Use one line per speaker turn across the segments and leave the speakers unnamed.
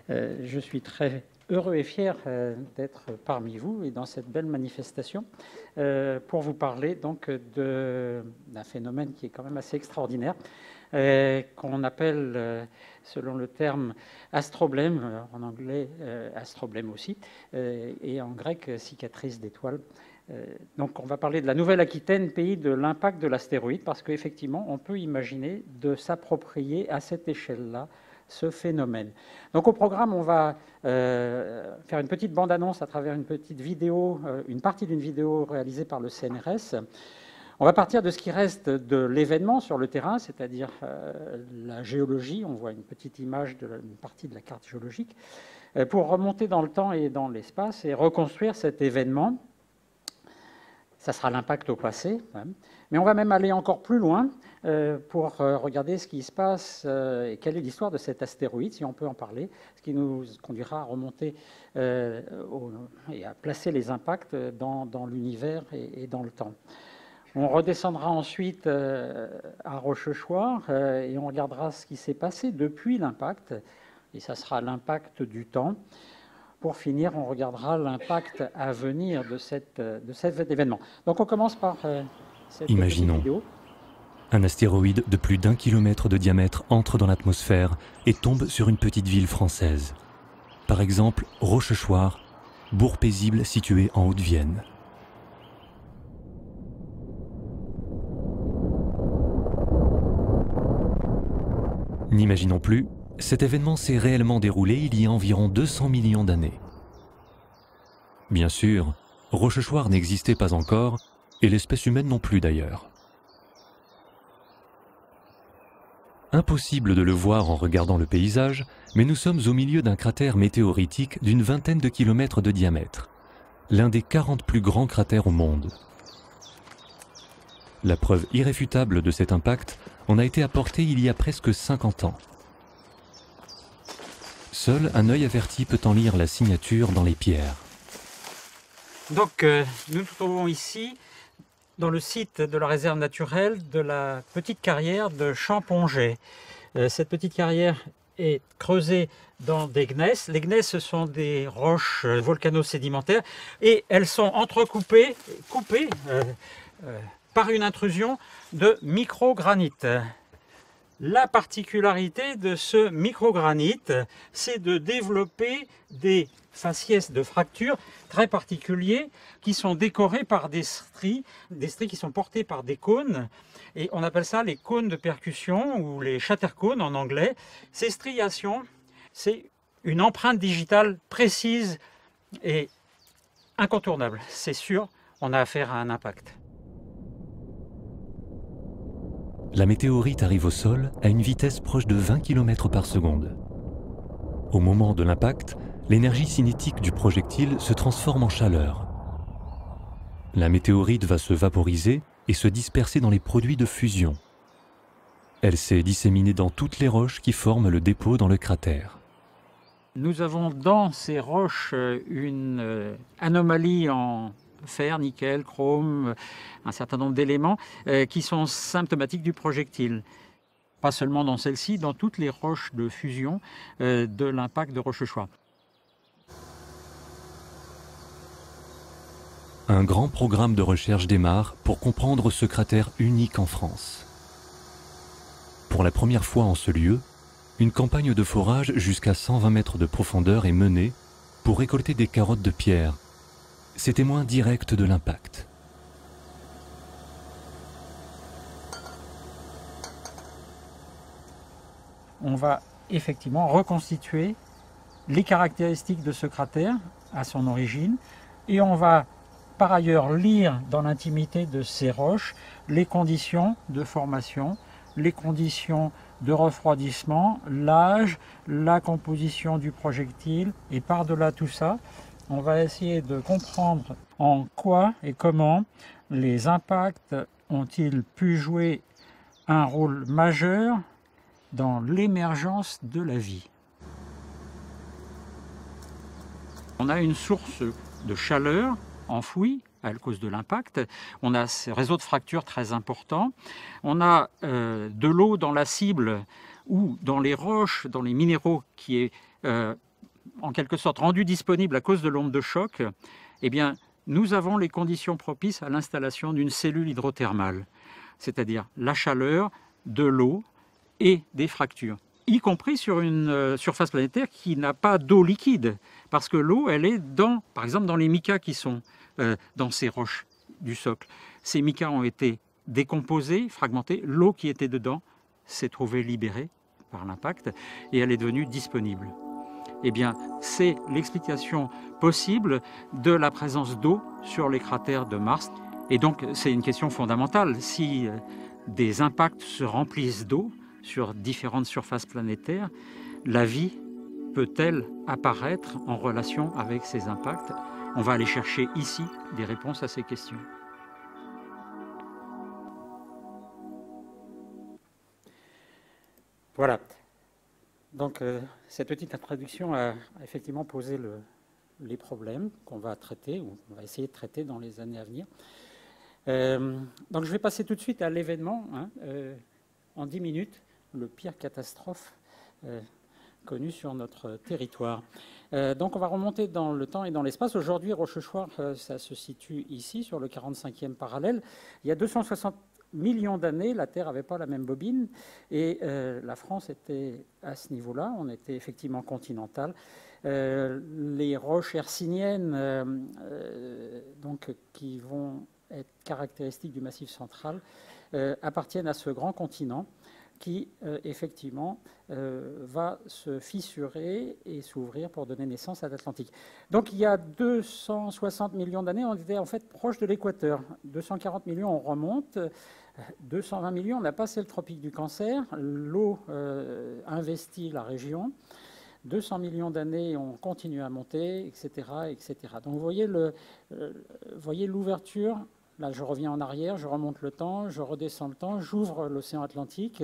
Je suis très heureux et fier d'être parmi vous et dans cette belle manifestation pour vous parler donc d'un phénomène qui est quand même assez extraordinaire, qu'on appelle, selon le terme, astroblème, en anglais astroblème aussi, et en grec cicatrice d'étoiles. Donc on va parler de la Nouvelle-Aquitaine, pays de l'impact de l'astéroïde, parce qu'effectivement on peut imaginer de s'approprier à cette échelle-là ce phénomène. Donc au programme, on va faire une petite bande-annonce à travers une petite vidéo, une partie d'une vidéo réalisée par le CNRS. On va partir de ce qui reste de l'événement sur le terrain, c'est-à-dire la géologie. On voit une petite image d'une partie de la carte géologique, pour remonter dans le temps et dans l'espace et reconstruire cet événement. Ça sera l'impact au passé, mais on va même aller encore plus loin pour regarder ce qui se passe et quelle est l'histoire de cet astéroïde, si on peut en parler, ce qui nous conduira à remonter et à placer les impacts dans l'univers et dans le temps. On redescendra ensuite à Rochechouart et on regardera ce qui s'est passé depuis l'impact, et ça sera l'impact du temps. Pour finir, on regardera l'impact à venir de cet événement. Donc on commence par cette
Imaginons,
vidéo.
Un astéroïde de plus d'1 kilomètre de diamètre entre dans l'atmosphère et tombe sur une petite ville française. Par exemple, Rochechouart, bourg paisible situé en Haute-Vienne. N'imaginons plus, cet événement s'est réellement déroulé il y a environ 200 millions d'années. Bien sûr, Rochechouart n'existait pas encore, et l'espèce humaine non plus d'ailleurs. Impossible de le voir en regardant le paysage, mais nous sommes au milieu d'un cratère météoritique d'une vingtaine de kilomètres de diamètre, l'un des 40 plus grands cratères au monde. La preuve irréfutable de cet impact en a été apportée il y a presque 50 ans. Seul un œil averti peut en lire la signature dans les pierres.
Donc nous nous trouvons ici dans le site de la réserve naturelle de la petite carrière de Champonget. Cette petite carrière est creusée dans des gneiss. Les gneiss, ce sont des roches volcano-sédimentaires et elles sont entrecoupées, coupées par une intrusion de microgranite. La particularité de ce microgranite, c'est de développer des faciès de fractures très particuliers qui sont décorés par des stries qui sont portées par des cônes, et on appelle ça les cônes de percussion ou les shattercones en anglais. Ces striations, c'est une empreinte digitale précise et incontournable. C'est sûr, on a affaire à un impact.
La météorite arrive au sol à une vitesse proche de 20 km par seconde. Au moment de l'impact, l'énergie cinétique du projectile se transforme en chaleur. La météorite va se vaporiser et se disperser dans les produits de fusion. Elle s'est disséminée dans toutes les roches qui forment le dépôt dans le cratère.
Nous avons dans ces roches une anomalie en fer, nickel, chrome, un certain nombre d'éléments qui sont symptomatiques du projectile. Pas seulement dans celle-ci, dans toutes les roches de fusion de l'impact de Rochechouart.
Un grand programme de recherche démarre pour comprendre ce cratère unique en France. Pour la première fois en ce lieu, une campagne de forage jusqu'à 120 mètres de profondeur est menée pour récolter des carottes de pierre. C'est témoin direct de l'impact.
On va effectivement reconstituer les caractéristiques de ce cratère à son origine et on va par ailleurs lire dans l'intimité de ces roches les conditions de formation, les conditions de refroidissement, l'âge, la composition du projectile, et par-delà tout ça, on va essayer de comprendre en quoi et comment les impacts ont-ils pu jouer un rôle majeur dans l'émergence de la vie. On a une source de chaleur enfouie à cause de l'impact. On a ces réseaux de fractures très importants. On a de l'eau dans la cible ou dans les roches, dans les minéraux qui est en quelque sorte rendu disponible à cause de l'onde de choc, eh bien, nous avons les conditions propices à l'installation d'une cellule hydrothermale, c'est-à-dire la chaleur, de l'eau et des fractures, y compris sur une surface planétaire qui n'a pas d'eau liquide, parce que l'eau, elle est par exemple, dans les micas qui sont dans ces roches du socle. Ces micas ont été décomposés, fragmentés, l'eau qui était dedans s'est trouvée libérée par l'impact et elle est devenue disponible. Eh bien, c'est l'explication possible de la présence d'eau sur les cratères de Mars. Et donc, c'est une question fondamentale. Si des impacts se remplissent d'eau sur différentes surfaces planétaires, la vie peut-elle apparaître en relation avec ces impacts? On va aller chercher ici des réponses à ces questions. Voilà. Donc, cette petite introduction a effectivement posé les problèmes qu'on va traiter, ou qu'on va essayer de traiter dans les années à venir. Donc, je vais passer tout de suite à l'événement, en 10 minutes, le pire catastrophe connu sur notre territoire. Donc, on va remonter dans le temps et dans l'espace. Aujourd'hui, Rochechouart, ça se situe ici, sur le 45e parallèle. Il y a 260 millions d'années, la Terre n'avait pas la même bobine et la France était à ce niveau-là, on était effectivement continental. Les roches hercyniennes donc, qui vont être caractéristiques du Massif central appartiennent à ce grand continent qui, effectivement, va se fissurer et s'ouvrir pour donner naissance à l'Atlantique. Donc, il y a 260 millions d'années, on était en fait proche de l'équateur. 240 millions, on remonte. 220 millions, on a passé le tropique du Cancer. L'eau investit la région. 200 millions d'années, on continue à monter, etc., etc. Donc, vous voyez l'ouverture. Là, je reviens en arrière, je remonte le temps, je redescends le temps, j'ouvre l'océan Atlantique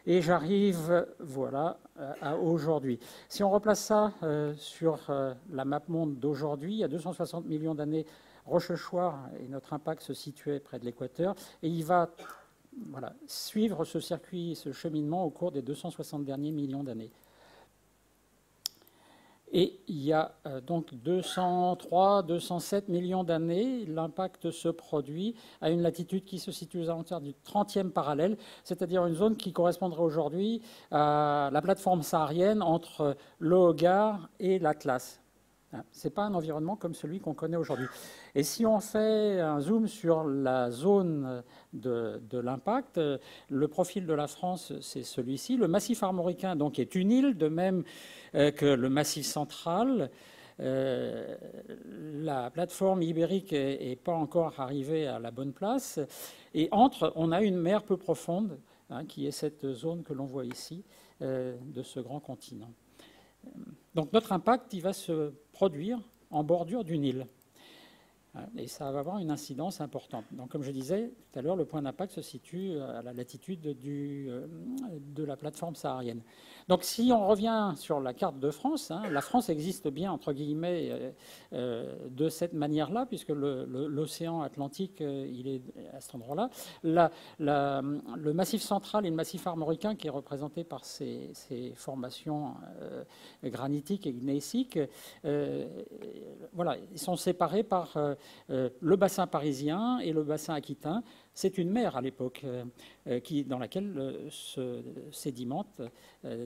et j'arrive, voilà, à aujourd'hui. Si on replace ça sur la map monde d'aujourd'hui, il y a 260 millions d'années, Rochechouart et notre impact se situait près de l'équateur et il va suivre ce circuit, ce cheminement au cours des 260 derniers millions d'années. Et il y a donc 203, 207 millions d'années, l'impact se produit à une latitude qui se situe aux alentours du 30e parallèle, c'est-à-dire une zone qui correspondrait aujourd'hui à la plateforme saharienne entre le Hogar et l'Atlas. Ce n'est pas un environnement comme celui qu'on connaît aujourd'hui. Et si on fait un zoom sur la zone de l'impact, le profil de la France, c'est celui-ci. Le massif armoricain donc, est une île, de même que le massif central. La plateforme ibérique n'est pas encore arrivée à la bonne place. Et entre, on a une mer peu profonde, qui est cette zone que l'on voit ici, de ce grand continent. Donc notre impact, il va se produire en bordure d'une île. Et ça va avoir une incidence importante. Donc comme je disais tout à l'heure, le point d'impact se situe à la latitude de la plateforme saharienne. Donc si on revient sur la carte de France, la France existe bien, entre guillemets, de cette manière-là, puisque l'océan Atlantique, il est à cet endroit-là. Le massif central et le massif armoricain, qui est représenté par ces formations granitiques et gneissiques, voilà, ils sont séparés par le bassin parisien et le bassin aquitain. C'est une mer à l'époque dans laquelle se sédimentent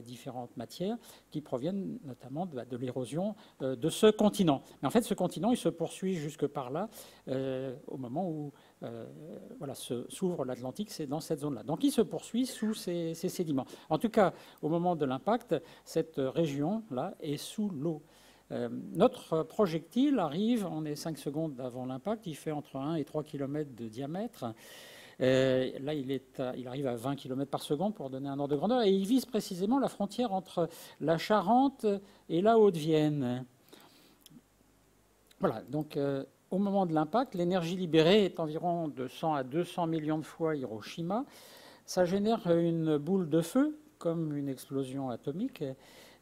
différentes matières qui proviennent notamment de l'érosion de ce continent. Mais en fait, ce continent, il se poursuit jusque par là au moment où voilà, s'ouvre l'Atlantique, c'est dans cette zone-là. Donc il se poursuit sous ces sédiments. En tout cas, au moment de l'impact, cette région-là est sous l'eau. Notre projectile arrive, on est 5 secondes avant l'impact, il fait entre 1 et 3 km de diamètre. Là, il arrive à 20 km par seconde pour donner un ordre de grandeur, et il vise précisément la frontière entre la Charente et la Haute-Vienne. Voilà, donc au moment de l'impact, l'énergie libérée est environ de 100 à 200 millions de fois Hiroshima. Ça génère une boule de feu, comme une explosion atomique.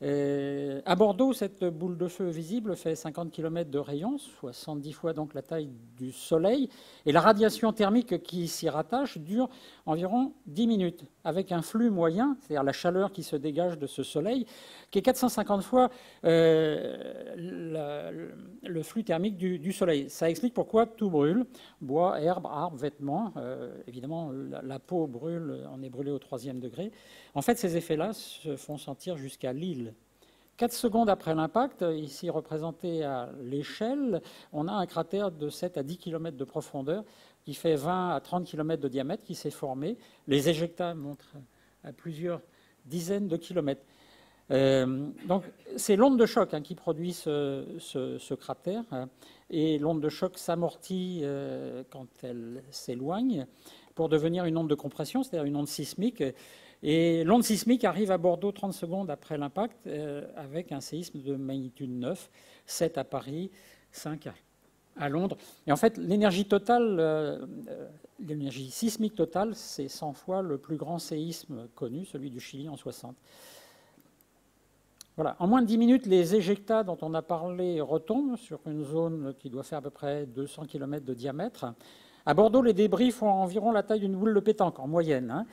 À Bordeaux, cette boule de feu visible fait 50 km de rayon, 70 fois donc la taille du Soleil, et la radiation thermique qui s'y rattache dure environ 10 minutes, avec un flux moyen, c'est-à-dire la chaleur qui se dégage de ce Soleil, qui est 450 fois le flux thermique du Soleil. Ça explique pourquoi tout brûle, bois, herbes, arbres, vêtements. Évidemment, la peau brûle, on est brûlé au 3e degré. En fait, ces effets-là se font sentir jusqu'à l'île. 4 secondes après l'impact, ici représenté à l'échelle, on a un cratère de 7 à 10 km de profondeur qui fait 20 à 30 km de diamètre qui s'est formé. Les éjectats montrent à plusieurs dizaines de kilomètres. Donc c'est l'onde de choc qui produit ce cratère, et l'onde de choc s'amortit quand elle s'éloigne pour devenir une onde de compression, c'est-à-dire une onde sismique. Et l'onde sismique arrive à Bordeaux 30 secondes après l'impact avec un séisme de magnitude 9, 7 à Paris, 5 à Londres. Et en fait, l'énergie totale, l'énergie sismique totale, c'est 100 fois le plus grand séisme connu, celui du Chili en 60. Voilà. En moins de 10 minutes, les éjectats dont on a parlé retombent sur une zone qui doit faire à peu près 200 km de diamètre. À Bordeaux, les débris font environ la taille d'une boule de pétanque, en moyenne.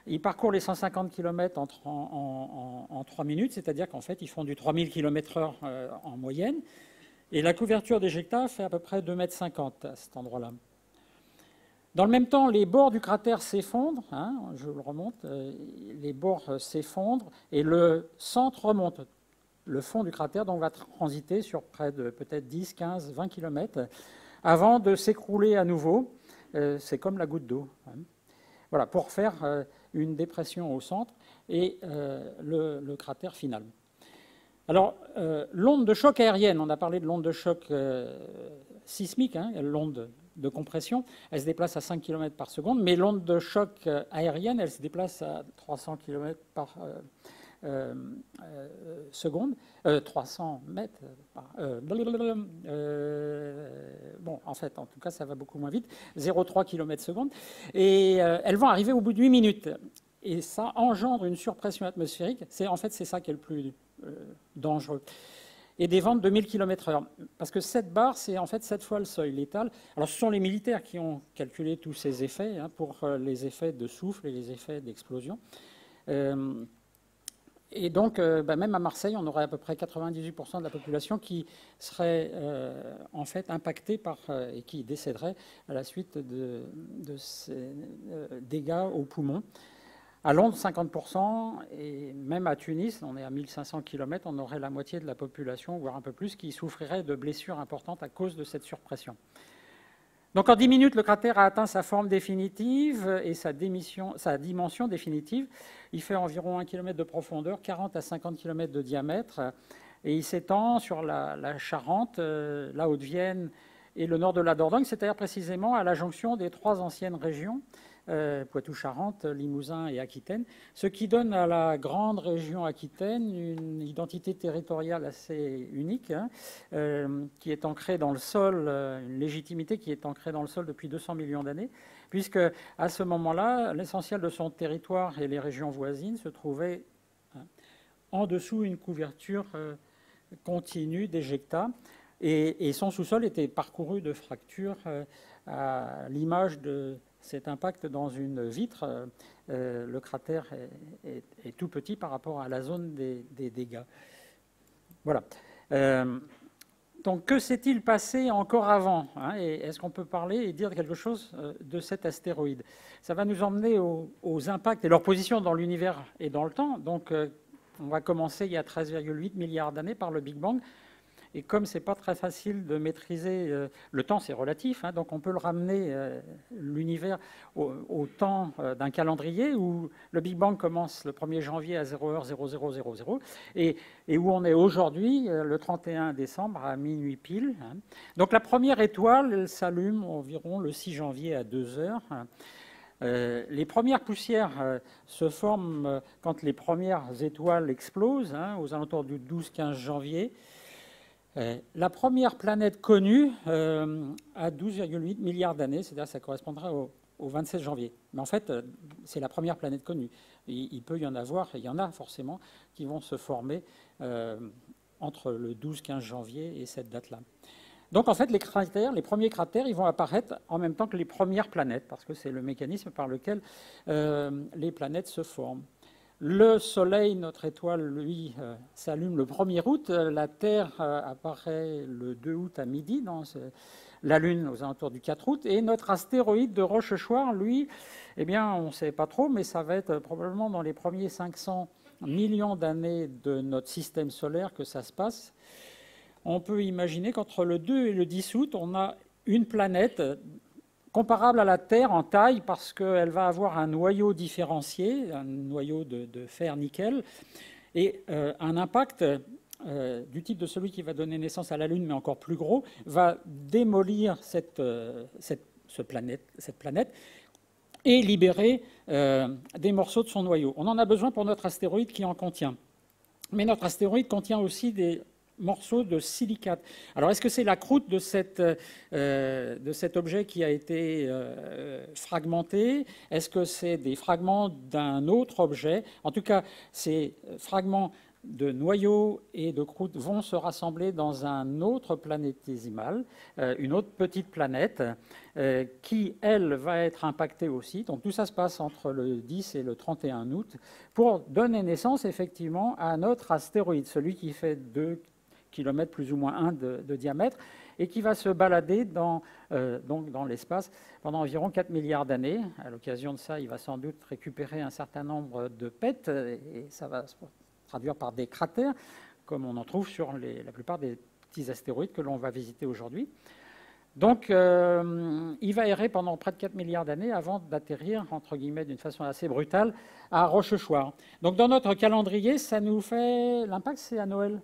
Ils parcourent les 150 km en 3 minutes, c'est-à-dire qu'en fait, ils font du 3000 km/h en moyenne. Et la couverture d'éjectats fait à peu près 2,50 m à cet endroit-là. Dans le même temps, les bords du cratère s'effondrent, je le remonte, les bords s'effondrent et le centre remonte. Le fond du cratère donc, va transiter sur près de peut-être 10, 15, 20 km avant de s'écrouler à nouveau. C'est comme la goutte d'eau. Voilà, pour faire une dépression au centre et le cratère final. Alors, l'onde de choc aérienne, on a parlé de l'onde de choc sismique, l'onde de compression, elle se déplace à 5 km par seconde, mais l'onde de choc aérienne, elle se déplace à 300 km par seconde, 300 mètres. Bon, en fait, en tout cas, ça va beaucoup moins vite, 0,3 km seconde, et elles vont arriver au bout de 8 minutes. Et ça engendre une surpression atmosphérique. En fait, c'est ça qui est le plus dangereux. Et des vents de 2000 km/h. Parce que cette barre, c'est en fait 7 fois le seuil létal. Alors, ce sont les militaires qui ont calculé tous ces effets, pour les effets de souffle et les effets d'explosion. Et donc, même à Marseille, on aurait à peu près 98% de la population qui serait en fait impactée et qui décéderait à la suite de ces dégâts aux poumons. À Londres, 50%, et même à Tunis, on est à 1500 km, on aurait la moitié de la population, voire un peu plus, qui souffrirait de blessures importantes à cause de cette surpression. Donc en 10 minutes, le cratère a atteint sa forme définitive et sa dimension définitive. Il fait environ 1 km de profondeur, 40 à 50 km de diamètre, et il s'étend sur la Charente, la Haute-Vienne et le nord de la Dordogne, c'est-à-dire précisément à la jonction des 3 anciennes régions, Poitou-Charentes, Limousin et Aquitaine, ce qui donne à la grande région Aquitaine une identité territoriale assez unique, qui est ancrée dans le sol, une légitimité qui est ancrée dans le sol depuis 200 millions d'années, puisque à ce moment-là, l'essentiel de son territoire et les régions voisines se trouvaient en dessous une couverture continue d'éjectats, et son sous-sol était parcouru de fractures à l'image de cet impact dans une vitre. Le cratère est tout petit par rapport à la zone des dégâts. Voilà. Donc, que s'est-il passé encore avant, et est-ce qu'on peut parler et dire quelque chose de cet astéroïde? Ça va nous emmener aux impacts et leur position dans l'univers et dans le temps. Donc, on va commencer il y a 13,8 milliards d'années par le Big Bang. Et comme ce n'est pas très facile de maîtriser, le temps c'est relatif, donc on peut le ramener, l'univers, au temps d'un calendrier où le Big Bang commence le 1er janvier à 0h0000 et où on est aujourd'hui, le 31 décembre à minuit pile. Donc la première étoile, elle s'allume environ le 6 janvier à 2h. Les premières poussières se forment quand les premières étoiles explosent, aux alentours du 12-15 janvier. La première planète connue a 12,8 milliards d'années, c'est-à-dire que ça correspondra au 27 janvier. Mais en fait, c'est la première planète connue. Il peut y en avoir, et il y en a forcément, qui vont se former entre le 12-15 janvier et cette date-là. Donc en fait, les premiers cratères, ils vont apparaître en même temps que les premières planètes, parce que c'est le mécanisme par lequel les planètes se forment. Le Soleil, notre étoile, lui, s'allume le 1er août. La Terre apparaît le 2 août à midi, la Lune aux alentours du 4 août. Et notre astéroïde de Rochechouart, lui, eh bien, on ne sait pas trop, mais ça va être probablement dans les premiers 500 millions d'années de notre système solaire que ça se passe. On peut imaginer qu'entre le 2 et le 10 août, on a une planète comparable à la Terre en taille parce qu'elle va avoir un noyau différencié, un noyau de fer-nickel, et un impact du type de celui qui va donner naissance à la Lune, mais encore plus gros, va démolir cette planète et libérer des morceaux de son noyau. On en a besoin pour notre astéroïde qui en contient. Mais notre astéroïde contient aussi des morceaux de silicate. Alors, est-ce que c'est la croûte de cet objet qui a été fragmenté? Est-ce que c'est des fragments d'un autre objet? En tout cas, ces fragments de noyaux et de croûte vont se rassembler dans un autre planétésimal, une autre petite planète, qui, elle, va être impactée aussi. Donc tout ça se passe entre le 10 et le 31 août pour donner naissance effectivement à notre astéroïde, celui qui fait 2 km plus ou moins 1 de diamètre, et qui va se balader dans l'espace pendant environ 4 milliards d'années. À l'occasion de ça, il va sans doute récupérer un certain nombre de pets, et ça va se traduire par des cratères, comme on en trouve sur la plupart des petits astéroïdes que l'on va visiter aujourd'hui. Donc, il va errer pendant près de 4 milliards d'années avant d'atterrir, entre guillemets, d'une façon assez brutale, à Rochechouart. Donc, dans notre calendrier, ça nous fait... L'impact, c'est à Noël.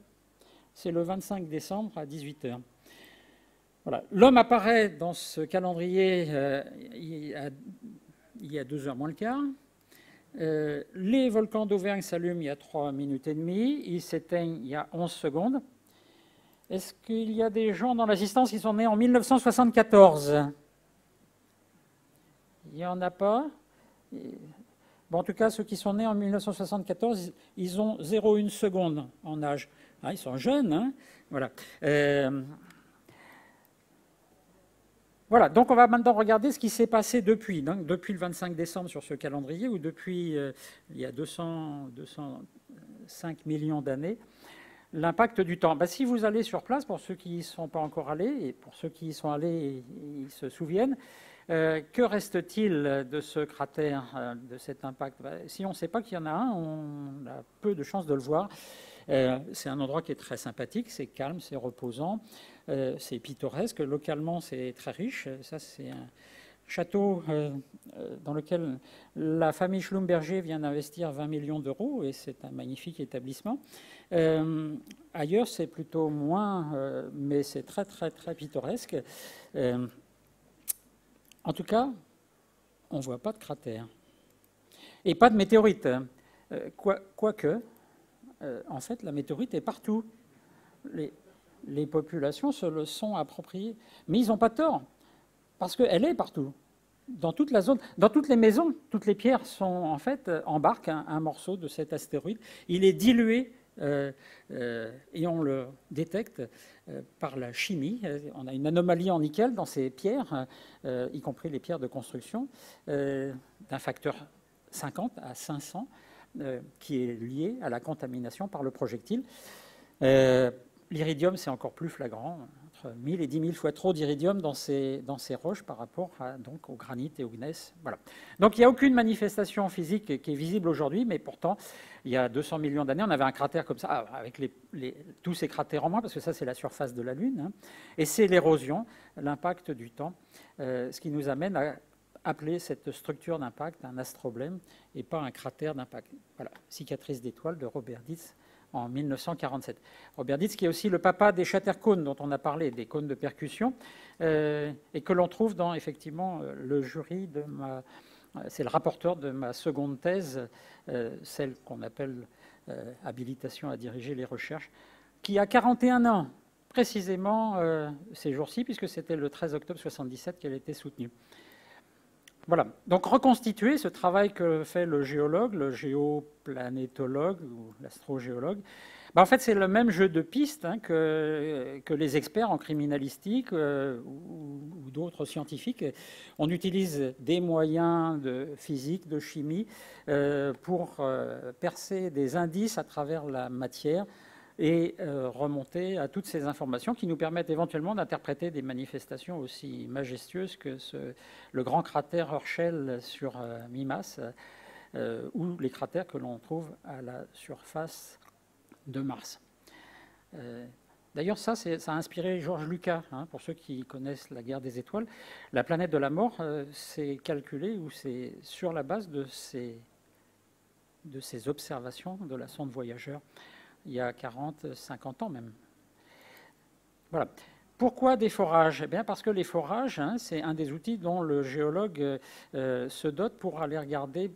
C'est le 25 décembre à 18h. Voilà. L'homme apparaît dans ce calendrier il y a 2h moins le quart. Les volcans d'Auvergne s'allument il y a 3 minutes et demie. Ils s'éteignent il y a 11 secondes. Est-ce qu'il y a des gens dans l'assistance qui sont nés en 1974? Il n'y en a pas. Bon, en tout cas, ceux qui sont nés en 1974, ils ont 0,1 seconde en âge. Ah, ils sont jeunes, hein, voilà. Voilà, donc on va maintenant regarder ce qui s'est passé depuis. Donc, depuis le 25 décembre sur ce calendrier, ou depuis il y a 205 millions d'années, l'impact du temps. Ben, si vous allez sur place, pour ceux qui n'y sont pas encore allés, et pour ceux qui y sont allés, ils se souviennent, que reste-t-il de ce cratère, de cet impact? Ben, si on ne sait pas qu'il y en a un, on a peu de chances de le voir. C'est un endroit qui est très sympathique, c'est calme, c'est reposant, c'est pittoresque. Localement, c'est très riche. Ça, c'est un château dans lequel la famille Schlumberger vient d'investir 20 millions d'euros, et c'est un magnifique établissement. Ailleurs, c'est plutôt moins, mais c'est très, très, très pittoresque. En tout cas, on ne voit pas de cratère. Et pas de météorite. Quoique, en fait, la météorite est partout. Les populations se le sont appropriées. Mais ils n'ont pas tort, parce qu'elle est partout. Dans toute la zone, dans toutes les maisons, toutes les pierres sont, en fait, embarquent un morceau de cet astéroïde. Il est dilué et on le détecte par la chimie. On a une anomalie en nickel dans ces pierres, y compris les pierres de construction, d'un facteur 50 à 500, qui est lié à la contamination par le projectile. L'iridium, c'est encore plus flagrant, entre 1000 et 10 000 fois trop d'iridium dans ces roches par rapport donc, au granit et au gneiss. Voilà. Donc il n'y a aucune manifestation physique qui est visible aujourd'hui, mais pourtant, il y a 200 millions d'années, on avait un cratère comme ça, avec tous ces cratères en moins, parce que ça, c'est la surface de la Lune, hein, et c'est l'érosion, l'impact du temps, ce qui nous amène à appeler cette structure d'impact un astroblème et pas un cratère d'impact. Voilà, cicatrice d'étoile de Robert Ditz en 1947. Robert Ditz, qui est aussi le papa des Shattercone dont on a parlé, des cônes de percussion, et que l'on trouve dans effectivement le jury de c'est le rapporteur de ma seconde thèse, celle qu'on appelle habilitation à diriger les recherches, qui a 41 ans, précisément ces jours-ci, puisque c'était le 13 octobre 1977 qu'elle était soutenue. Voilà, donc reconstituer ce travail que fait le géologue, le géoplanétologue ou l'astrogéologue, en fait c'est le même jeu de pistes que les experts en criminalistique ou d'autres scientifiques. On utilise des moyens de physique, de chimie pour percer des indices à travers la matière et remonter à toutes ces informations qui nous permettent éventuellement d'interpréter des manifestations aussi majestueuses que le grand cratère Herschel sur Mimas ou les cratères que l'on trouve à la surface de Mars. D'ailleurs, ça a inspiré George Lucas, pour ceux qui connaissent la guerre des étoiles. La planète de la mort, c'est calculé ou c'est sur la base de ces observations de la sonde Voyageur il y a 40, 50 ans même. Voilà. Pourquoi des forages? Eh bien parce que les forages, c'est un des outils dont le géologue se dote pour aller regarder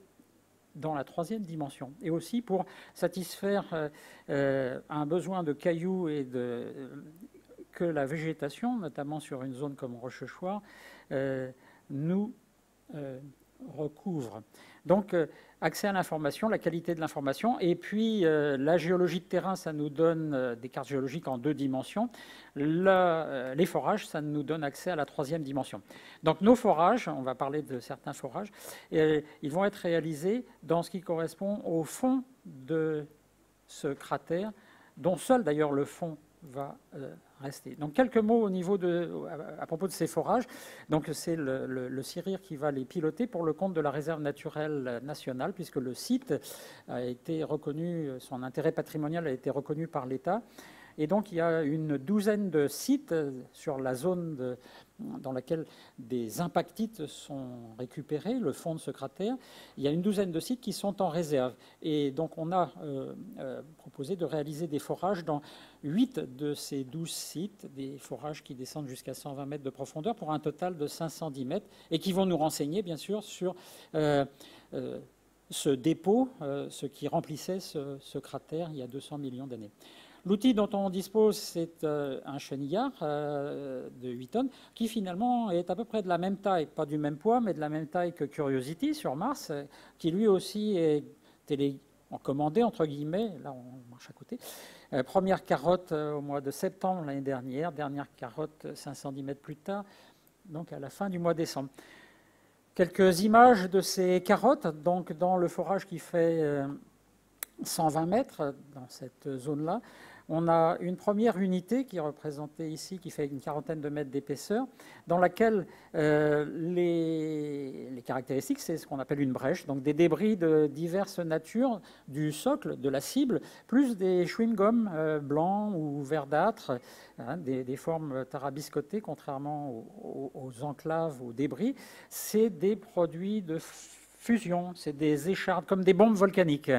dans la troisième dimension, et aussi pour satisfaire un besoin de cailloux et que la végétation, notamment sur une zone comme Rochechouart, nous recouvre. Donc, accès à l'information, la qualité de l'information, et puis la géologie de terrain, ça nous donne des cartes géologiques en 2 dimensions. Les forages, ça nous donne accès à la 3e dimension. Donc nos forages, on va parler de certains forages, ils vont être réalisés dans ce qui correspond au fond de ce cratère, dont seul d'ailleurs le fond va rester. Donc quelques mots à propos de ces forages. Donc c'est le CIRIR qui va les piloter pour le compte de la réserve naturelle nationale, puisque le site a été reconnu, son intérêt patrimonial a été reconnu par l'État. Et donc il y a une douzaine de sites sur la zone dans laquelle des impactites sont récupérés, le fond de ce cratère. Il y a une douzaine de sites qui sont en réserve. Et donc on a proposé de réaliser des forages dans 8 de ces 12 sites, des forages qui descendent jusqu'à 120 mètres de profondeur pour un total de 510 mètres et qui vont nous renseigner bien sûr sur ce dépôt, ce qui remplissait ce cratère il y a 200 millions d'années. L'outil dont on dispose, c'est un chenillard de 8 tonnes qui finalement est à peu près de la même taille, pas du même poids, mais de la même taille que Curiosity sur Mars, qui lui aussi est télécommandé, entre guillemets, là on marche à côté. Première carotte au mois de septembre l'année dernière carotte 510 mètres plus tard, donc à la fin du mois de décembre. Quelques images de ces carottes, donc dans le forage qui fait 120 mètres, dans cette zone-là. On a une première unité qui est représentée ici, qui fait une quarantaine de mètres d'épaisseur, dans laquelle les caractéristiques, c'est ce qu'on appelle une brèche, donc des débris de diverses natures du socle, de la cible, plus des chewing-gums blancs ou verdâtres, des formes tarabiscotées, contrairement aux enclaves, aux débris. C'est des produits de fusion, c'est des échardes, comme des bombes volcaniques.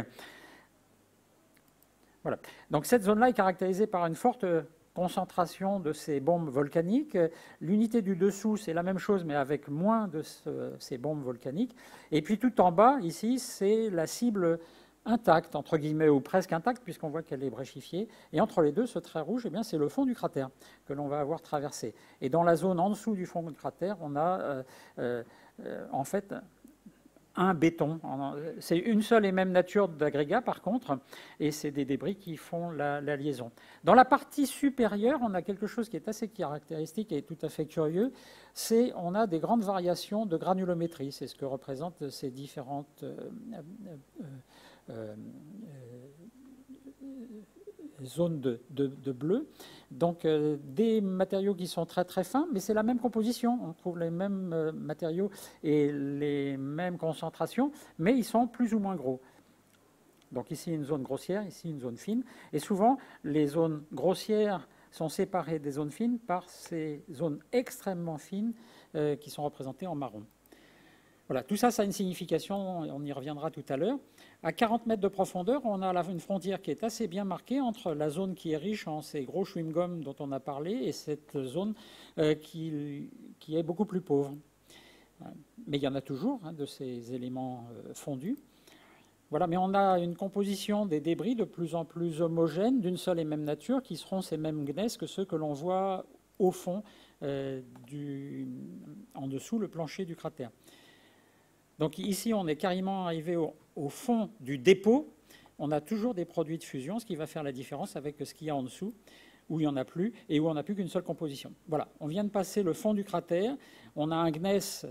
Voilà. Donc cette zone-là est caractérisée par une forte concentration de ces bombes volcaniques. L'unité du dessous, c'est la même chose, mais avec moins de ces bombes volcaniques. Et puis tout en bas, ici, c'est la cible intacte, entre guillemets, ou presque intacte, puisqu'on voit qu'elle est bréchifiée. Et entre les deux, ce trait rouge, eh bien, c'est le fond du cratère que l'on va avoir traversé. Et dans la zone en dessous du fond du cratère, on a en fait un béton. C'est une seule et même nature d'agrégat, par contre, et c'est des débris qui font la liaison. Dans la partie supérieure, on a quelque chose qui est assez caractéristique et tout à fait curieux, c'est on a des grandes variations de granulométrie. C'est ce que représentent ces différentes zones de bleu. Donc des matériaux qui sont très très fins, mais c'est la même composition. On trouve les mêmes matériaux et les mêmes concentrations, mais ils sont plus ou moins gros. Donc ici une zone grossière, ici une zone fine. Et souvent, les zones grossières sont séparées des zones fines par ces zones extrêmement fines qui sont représentées en marron. Voilà, tout ça, ça a une signification, on y reviendra tout à l'heure. À 40 mètres de profondeur, on a une frontière qui est assez bien marquée entre la zone qui est riche en ces gros chewing-gums dont on a parlé et cette zone qui est beaucoup plus pauvre. Mais il y en a toujours de ces éléments fondus. Voilà, mais on a une composition des débris de plus en plus homogène, d'une seule et même nature, qui seront ces mêmes gneiss que ceux que l'on voit au fond, en dessous le plancher du cratère. Donc ici, on est carrément arrivé au fond du dépôt. On a toujours des produits de fusion, ce qui va faire la différence avec ce qu'il y a en dessous, où il n'y en a plus, et où on n'a plus qu'une seule composition. Voilà, on vient de passer le fond du cratère. On a un gneiss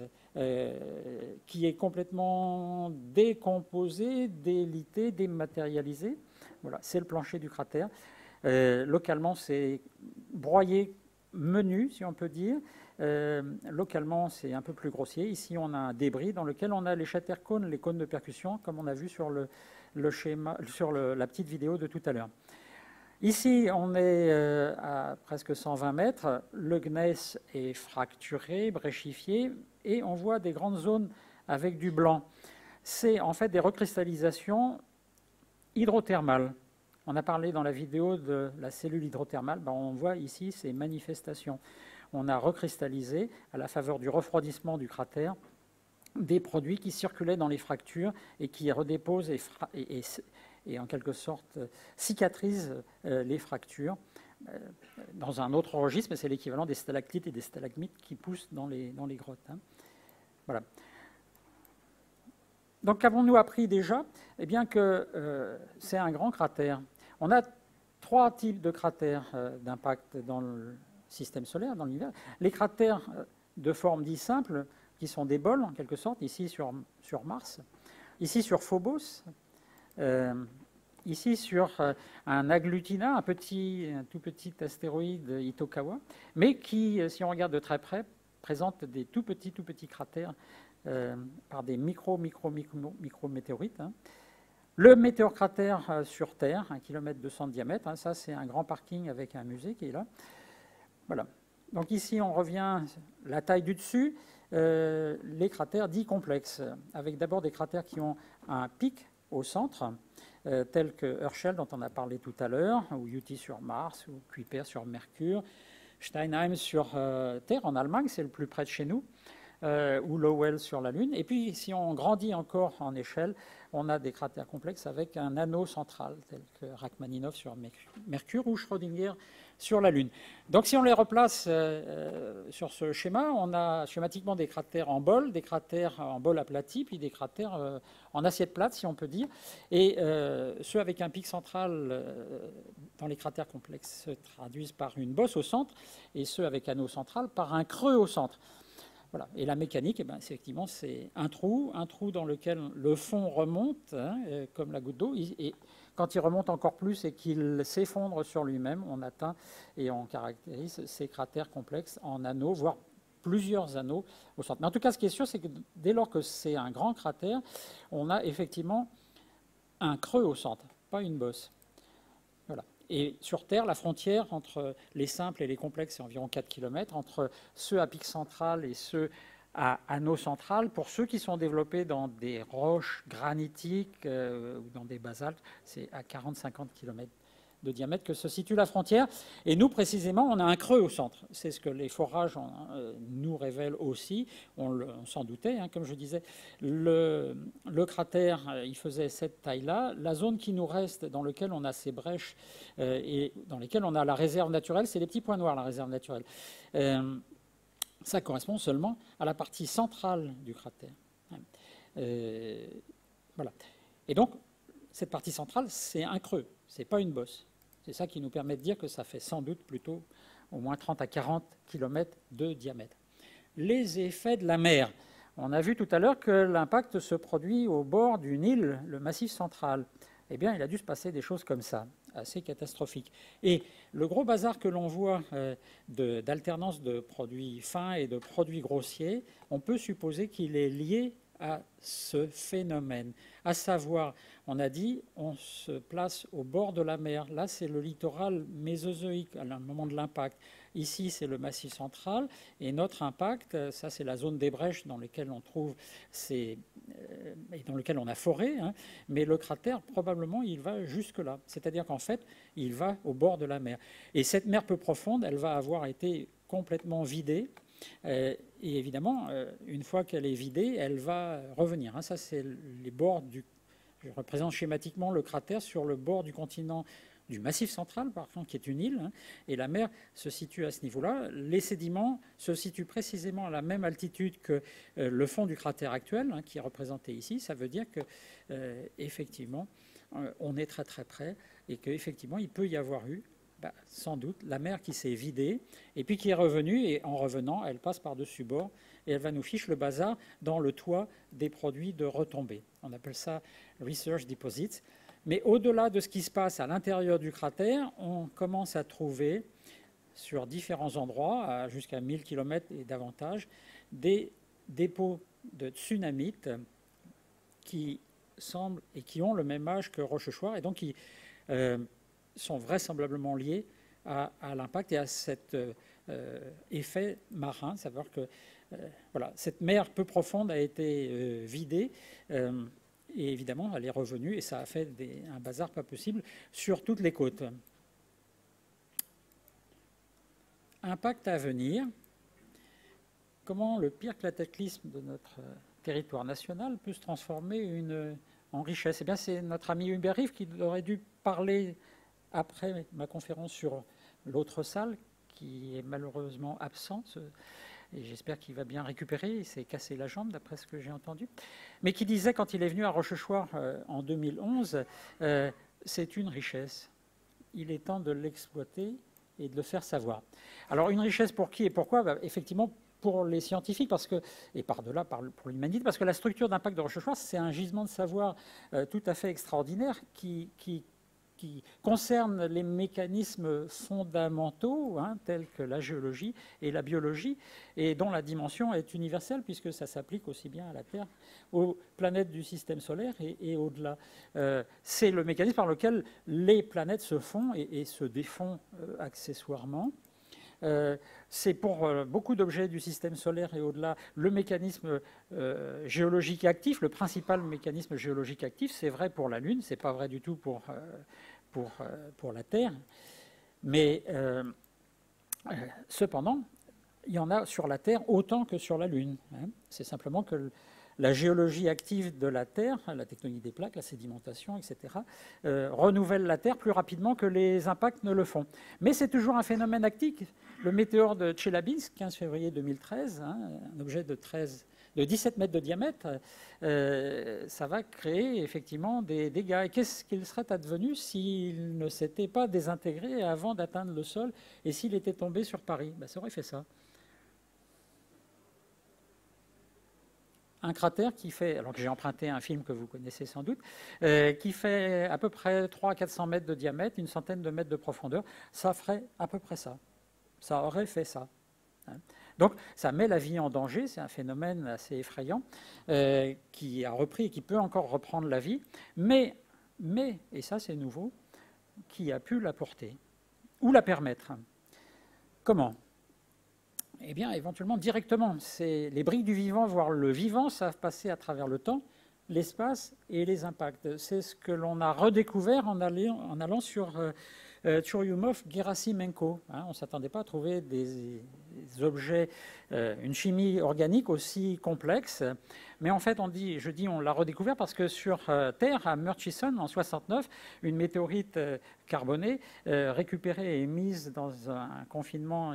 qui est complètement décomposé, délité, dématérialisé. Voilà, c'est le plancher du cratère. Localement, c'est broyé menu, si on peut dire. Localement, c'est un peu plus grossier. Ici, on a un débris dans lequel on a les shatter-cones, les cônes de percussion, comme on a vu sur le schéma, sur la petite vidéo de tout à l'heure. Ici, on est à presque 120 mètres. Le gneiss est fracturé, bréchifié, et on voit des grandes zones avec du blanc. C'est en fait des recristallisations hydrothermales. On a parlé dans la vidéo de la cellule hydrothermale. Ben, on voit ici ces manifestations. On a recristallisé, à la faveur du refroidissement du cratère, des produits qui circulaient dans les fractures et qui redéposent et en quelque sorte cicatrisent les fractures dans un autre registre, mais c'est l'équivalent des stalactites et des stalagmites qui poussent dans les grottes. Hein. Voilà. Donc qu'avons-nous appris déjà? Eh bien que c'est un grand cratère. On a 3 types de cratères d'impact dans le système solaire, dans l'univers. Les cratères de forme dite simple, qui sont des bols en quelque sorte, ici sur Mars, ici sur Phobos, ici sur un agglutinat, un tout petit astéroïde Itokawa, mais qui, si on regarde de très près, présente des tout petits cratères par des micro-météorites. Hein. Le météocratère sur Terre, 1,2 km de diamètre, hein, ça c'est un grand parking avec un musée qui est là. Voilà. Donc ici on revient la taille du dessus, les cratères dits complexes, avec d'abord des cratères qui ont un pic au centre, tels que Herschel dont on a parlé tout à l'heure, ou UT sur Mars, ou Kuiper sur Mercure, Steinheim sur Terre en Allemagne, c'est le plus près de chez nous, ou Lowell sur la Lune. Et puis si on grandit encore en échelle, on a des cratères complexes avec un anneau central, tel que Rachmaninov sur Mercure ou Schrödinger sur la Lune. Donc si on les replace sur ce schéma, on a schématiquement des cratères en bol, des cratères en bol aplati, puis des cratères en assiette plate, si on peut dire. Et ceux avec un pic central dans les cratères complexes se traduisent par une bosse au centre, et ceux avec anneau central par un creux au centre. Voilà. Et la mécanique, eh bien, effectivement, c'est un trou dans lequel le fond remonte, hein, comme la goutte d'eau. Et quand il remonte encore plus et qu'il s'effondre sur lui-même, on atteint et on caractérise ces cratères complexes en anneaux, voire plusieurs anneaux au centre. Mais en tout cas, ce qui est sûr, c'est que dès lors que c'est un grand cratère, on a effectivement un creux au centre, pas une bosse. Voilà. Et sur Terre, la frontière entre les simples et les complexes, c'est environ 4 km, entre ceux à pic central et ceux à anneau central. Pour ceux qui sont développés dans des roches granitiques ou dans des basaltes, c'est à 40-50 km de diamètre que se situe la frontière. Et nous, précisément, on a un creux au centre. C'est ce que les forages nous révèlent aussi. On s'en doutait, hein, comme je disais. Le cratère, il faisait cette taille-là. La zone qui nous reste, dans laquelle on a ces brèches et dans lesquelles on a la réserve naturelle, c'est les petits points noirs, la réserve naturelle. Ça correspond seulement à la partie centrale du cratère. Voilà. Et donc, cette partie centrale, c'est un creux, ce n'est pas une bosse. C'est ça qui nous permet de dire que ça fait sans doute plutôt au moins 30 à 40 km de diamètre. Les effets de la mer. On a vu tout à l'heure que l'impact se produit au bord d'une île, le Massif central. Eh bien, il a dû se passer des choses comme ça, assez catastrophiques. Et le gros bazar que l'on voit d'alternance de produits fins et de produits grossiers, on peut supposer qu'il est lié à ce phénomène. À savoir, on a dit, on se place au bord de la mer. Là, c'est le littoral mésozoïque, à un moment de l'impact. Ici, c'est le Massif central. Et notre impact, ça, c'est la zone des brèches dans lesquelles on trouve et dans lesquelles on a foré. Hein. Mais le cratère, probablement, il va jusque-là. C'est-à-dire qu'en fait, il va au bord de la mer. Et cette mer peu profonde, elle va avoir été complètement vidée. Et évidemment, une fois qu'elle est vidée, elle va revenir. Ça, c'est les bords du... Je représente schématiquement le cratère sur le bord du continent du Massif central, par exemple, qui est une île, hein, et la mer se situe à ce niveau-là. Les sédiments se situent précisément à la même altitude que le fond du cratère actuel, hein, qui est représenté ici. Ça veut dire que, effectivement, on est très très près et qu'effectivement, il peut y avoir eu, sans doute, la mer qui s'est vidée et puis qui est revenue, et en revenant, elle passe par-dessus bord et elle va nous fiche le bazar dans le toit des produits de retombée. On appelle ça research deposits. Mais au-delà de ce qui se passe à l'intérieur du cratère, on commence à trouver sur différents endroits, jusqu'à 1000 km et davantage, des dépôts de tsunamites qui semblent et qui ont le même âge que Rochechouart et donc qui sont vraisemblablement liés à l'impact et à cet effet marin, savoir que voilà, cette mer peu profonde a été vidée et évidemment elle est revenue et ça a fait un bazar pas possible sur toutes les côtes. Impact à venir. Comment le pire cataclysme de notre territoire national peut se transformer en richesse? Eh bien, c'est notre ami Hubert Reeves qui aurait dû parler après ma conférence sur l'autre salle, qui est malheureusement absente, et j'espère qu'il va bien récupérer, il s'est cassé la jambe d'après ce que j'ai entendu, mais qui disait quand il est venu à Rochechouart en 2011, c'est une richesse, il est temps de l'exploiter et de le faire savoir. Alors une richesse pour qui et pourquoi? Effectivement, pour les scientifiques, et par-delà pour l'humanité, parce que la structure d'impact de Rochechouart, c'est un gisement de savoir tout à fait extraordinaire qui concerne les mécanismes fondamentaux, hein, tels que la géologie et la biologie, et dont la dimension est universelle, puisque ça s'applique aussi bien à la Terre, aux planètes du système solaire et au-delà. C'est le mécanisme par lequel les planètes se font et se défont accessoirement. C'est pour beaucoup d'objets du système solaire et au-delà le mécanisme géologique actif, le principal mécanisme géologique actif. C'est vrai pour la Lune, c'est pas vrai du tout pour la Terre. Mais cependant, il y en a sur la Terre autant que sur la Lune. Hein. C'est simplement que la géologie active de la Terre, la tectonique des plaques, la sédimentation, etc., renouvelle la Terre plus rapidement que les impacts ne le font. Mais c'est toujours un phénomène actif. Le météore de Tchelyabinsk, 15 février 2013, hein, un objet de 17 mètres de diamètre, ça va créer effectivement des dégâts. Et qu'est-ce qu'il serait advenu s'il ne s'était pas désintégré avant d'atteindre le sol et s'il était tombé sur Paris? Ça aurait fait ça. Un cratère qui fait, alors que j'ai emprunté un film que vous connaissez sans doute, qui fait à peu près 300 à 400 mètres de diamètre, une centaine de mètres de profondeur, ça ferait à peu près ça. Ça aurait fait ça. Donc ça met la vie en danger, c'est un phénomène assez effrayant qui a repris et qui peut encore reprendre la vie, mais et ça c'est nouveau, qui a pu la porter ou la permettre. Comment ? Eh bien, éventuellement, directement. Les briques du vivant, voire le vivant, savent passer à travers le temps, l'espace et les impacts. C'est ce que l'on a redécouvert en allant sur Churyumov-Gerasimenko. Hein, on ne s'attendait pas à trouver des objets, une chimie organique aussi complexe. Mais en fait, on l'a redécouvert parce que sur Terre, à Murchison, en 1969, une météorite carbonée récupérée et mise dans un confinement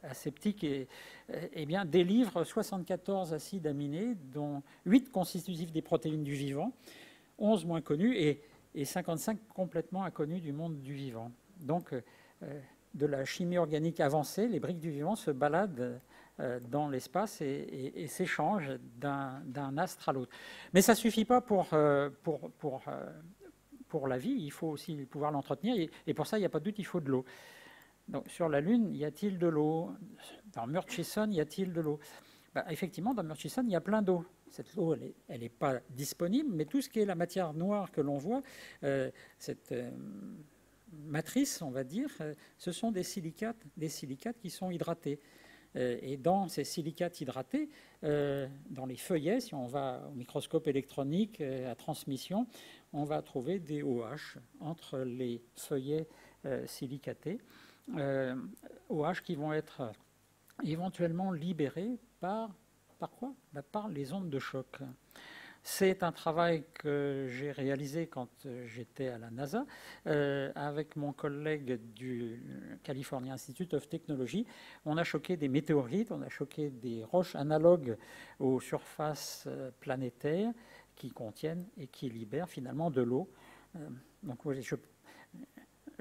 aseptique bien, délivre 74 acides aminés, dont 8 constitutifs des protéines du vivant, 11 moins connus et 55 complètement inconnus du monde du vivant. Donc, de la chimie organique avancée, les briques du vivant se baladent dans l'espace et s'échangent d'un astre à l'autre. Mais ça ne suffit pas pour la vie, il faut aussi pouvoir l'entretenir, et pour ça, il n'y a pas de doute, il faut de l'eau. Donc, sur la Lune, y a-t-il de l'eau? Dans Murchison, y a-t-il de l'eau? Effectivement, dans Murchison, il y a plein d'eau. Cette eau, elle n'est pas disponible, mais tout ce qui est la matière noire que l'on voit, cette matrice, on va dire, ce sont des silicates qui sont hydratés. Et dans ces silicates hydratés, dans les feuillets, si on va au microscope électronique à transmission, on va trouver des OH entre les feuillets silicatés, OH qui vont être éventuellement libérés par quoi? Par les ondes de choc. C'est un travail que j'ai réalisé quand j'étais à la NASA avec mon collègue du California Institute of Technology. On a choqué des météorites, on a choqué des roches analogues aux surfaces planétaires qui contiennent et qui libèrent finalement de l'eau. Donc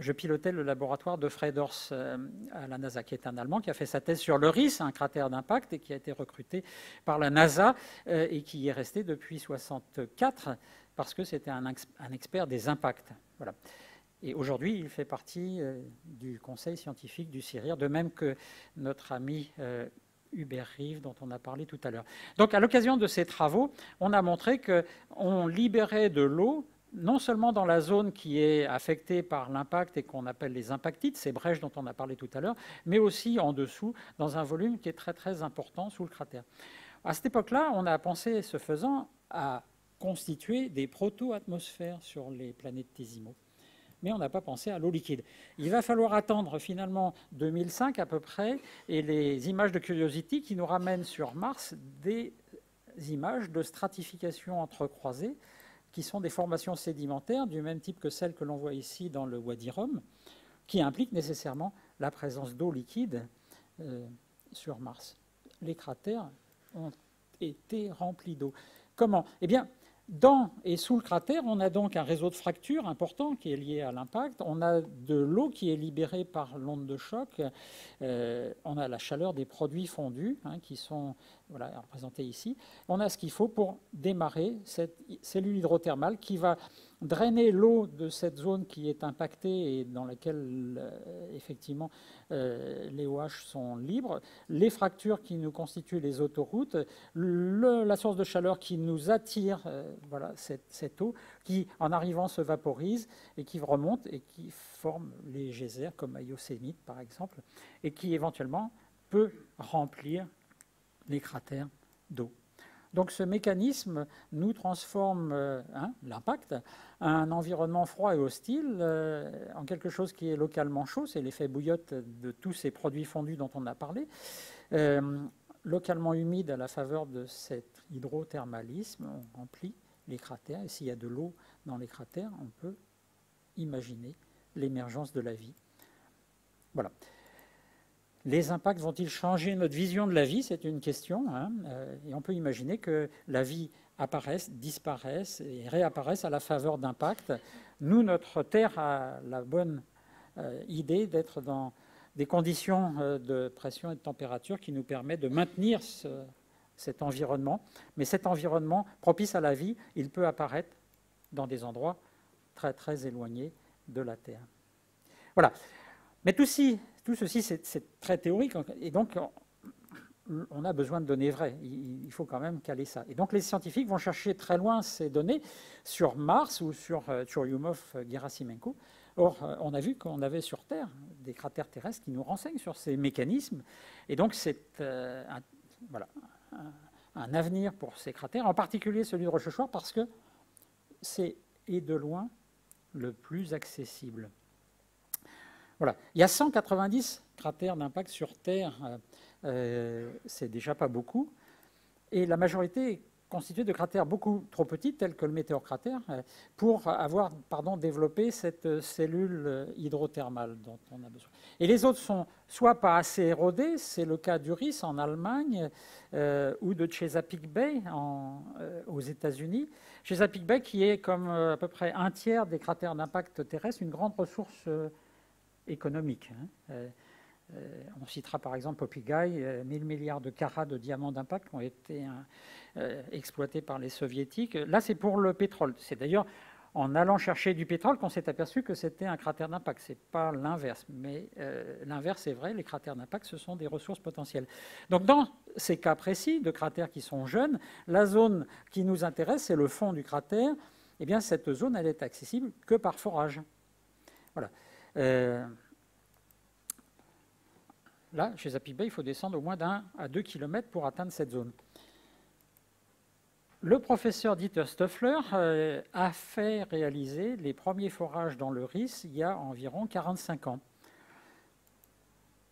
je pilotais le laboratoire de Fredhorst à la NASA, qui est un Allemand, qui a fait sa thèse sur le RIS, un cratère d'impact, et qui a été recruté par la NASA et qui y est resté depuis 1964 parce que c'était un expert des impacts. Voilà. Et aujourd'hui, il fait partie du conseil scientifique du CIRIR, de même que notre ami Hubert Reeve, dont on a parlé tout à l'heure. Donc, à l'occasion de ces travaux, on a montré qu'on libérait de l'eau non seulement dans la zone qui est affectée par l'impact et qu'on appelle les impactites, ces brèches dont on a parlé tout à l'heure, mais aussi en dessous, dans un volume qui est très très important sous le cratère. À cette époque-là, on a pensé, ce faisant, à constituer des proto-atmosphères sur les planétésimaux. Mais on n'a pas pensé à l'eau liquide. Il va falloir attendre finalement 2005 à peu près, et les images de Curiosity qui nous ramènent sur Mars des images de stratification entrecroisée, qui sont des formations sédimentaires du même type que celles que l'on voit ici dans le Wadi Rum, qui impliquent nécessairement la présence d'eau liquide sur Mars. Les cratères ont été remplis d'eau. Comment? Eh bien, dans et sous le cratère, on a donc un réseau de fractures important qui est lié à l'impact. On a de l'eau qui est libérée par l'onde de choc. On a la chaleur des produits fondus qui sont représentés ici. On a ce qu'il faut pour démarrer cette cellule hydrothermale qui va drainer l'eau de cette zone qui est impactée et dans laquelle effectivement les OH sont libres, les fractures qui nous constituent les autoroutes, la source de chaleur qui nous attire cette eau qui en arrivant se vaporise et qui remonte et qui forme les geysers comme à Yosemite par exemple et qui éventuellement peut remplir les cratères d'eau. Donc ce mécanisme nous transforme l'impact, un environnement froid et hostile, en quelque chose qui est localement chaud, c'est l'effet bouillotte de tous ces produits fondus dont on a parlé, localement humide à la faveur de cet hydrothermalisme, on remplit les cratères, et s'il y a de l'eau dans les cratères, on peut imaginer l'émergence de la vie. Voilà. Les impacts vont-ils changer notre vision de la vie? C'est une question. Et on peut imaginer que la vie apparaisse, disparaisse et réapparaisse à la faveur d'impacts. Nous, notre Terre a la bonne idée d'être dans des conditions de pression et de température qui nous permettent de maintenir cet environnement. Mais cet environnement propice à la vie, il peut apparaître dans des endroits très, très éloignés de la Terre. Voilà. Mais tout ceci, c'est très théorique, et donc on a besoin de données vraies. Il faut quand même caler ça. Et donc les scientifiques vont chercher très loin ces données sur Mars ou sur Churyumov-Gerasimenko. Or, on a vu qu'on avait sur Terre des cratères terrestres qui nous renseignent sur ces mécanismes. Et donc c'est un avenir pour ces cratères, en particulier celui de Rochechouart, parce que c'est, et de loin, le plus accessible. Voilà. Il y a 190 cratères d'impact sur Terre, c'est déjà pas beaucoup, et la majorité est constituée de cratères beaucoup trop petits, tels que le météorcratère, pour avoir développé cette cellule hydrothermale dont on a besoin. Et les autres sont soit pas assez érodés, c'est le cas d'Uris en Allemagne, ou de Chesapeake Bay aux États-Unis. Chesapeake Bay qui est comme à peu près un tiers des cratères d'impact terrestres, une grande ressource économique. On citera par exemple Popigai, 1000 milliards de carats de diamants d'impact qui ont été exploités par les soviétiques. Là, c'est pour le pétrole. C'est d'ailleurs en allant chercher du pétrole qu'on s'est aperçu que c'était un cratère d'impact. Ce n'est pas l'inverse, mais l'inverse est vrai, les cratères d'impact, ce sont des ressources potentielles. Donc dans ces cas précis de cratères qui sont jeunes, la zone qui nous intéresse, c'est le fond du cratère. Eh bien, cette zone, elle est accessible que par forage. Voilà. Là, chez Chesapeake Bay, il faut descendre au moins d'1 à 2 km pour atteindre cette zone. Le professeur Dieter Stoeffler a fait réaliser les premiers forages dans le Rhys il y a environ 45 ans.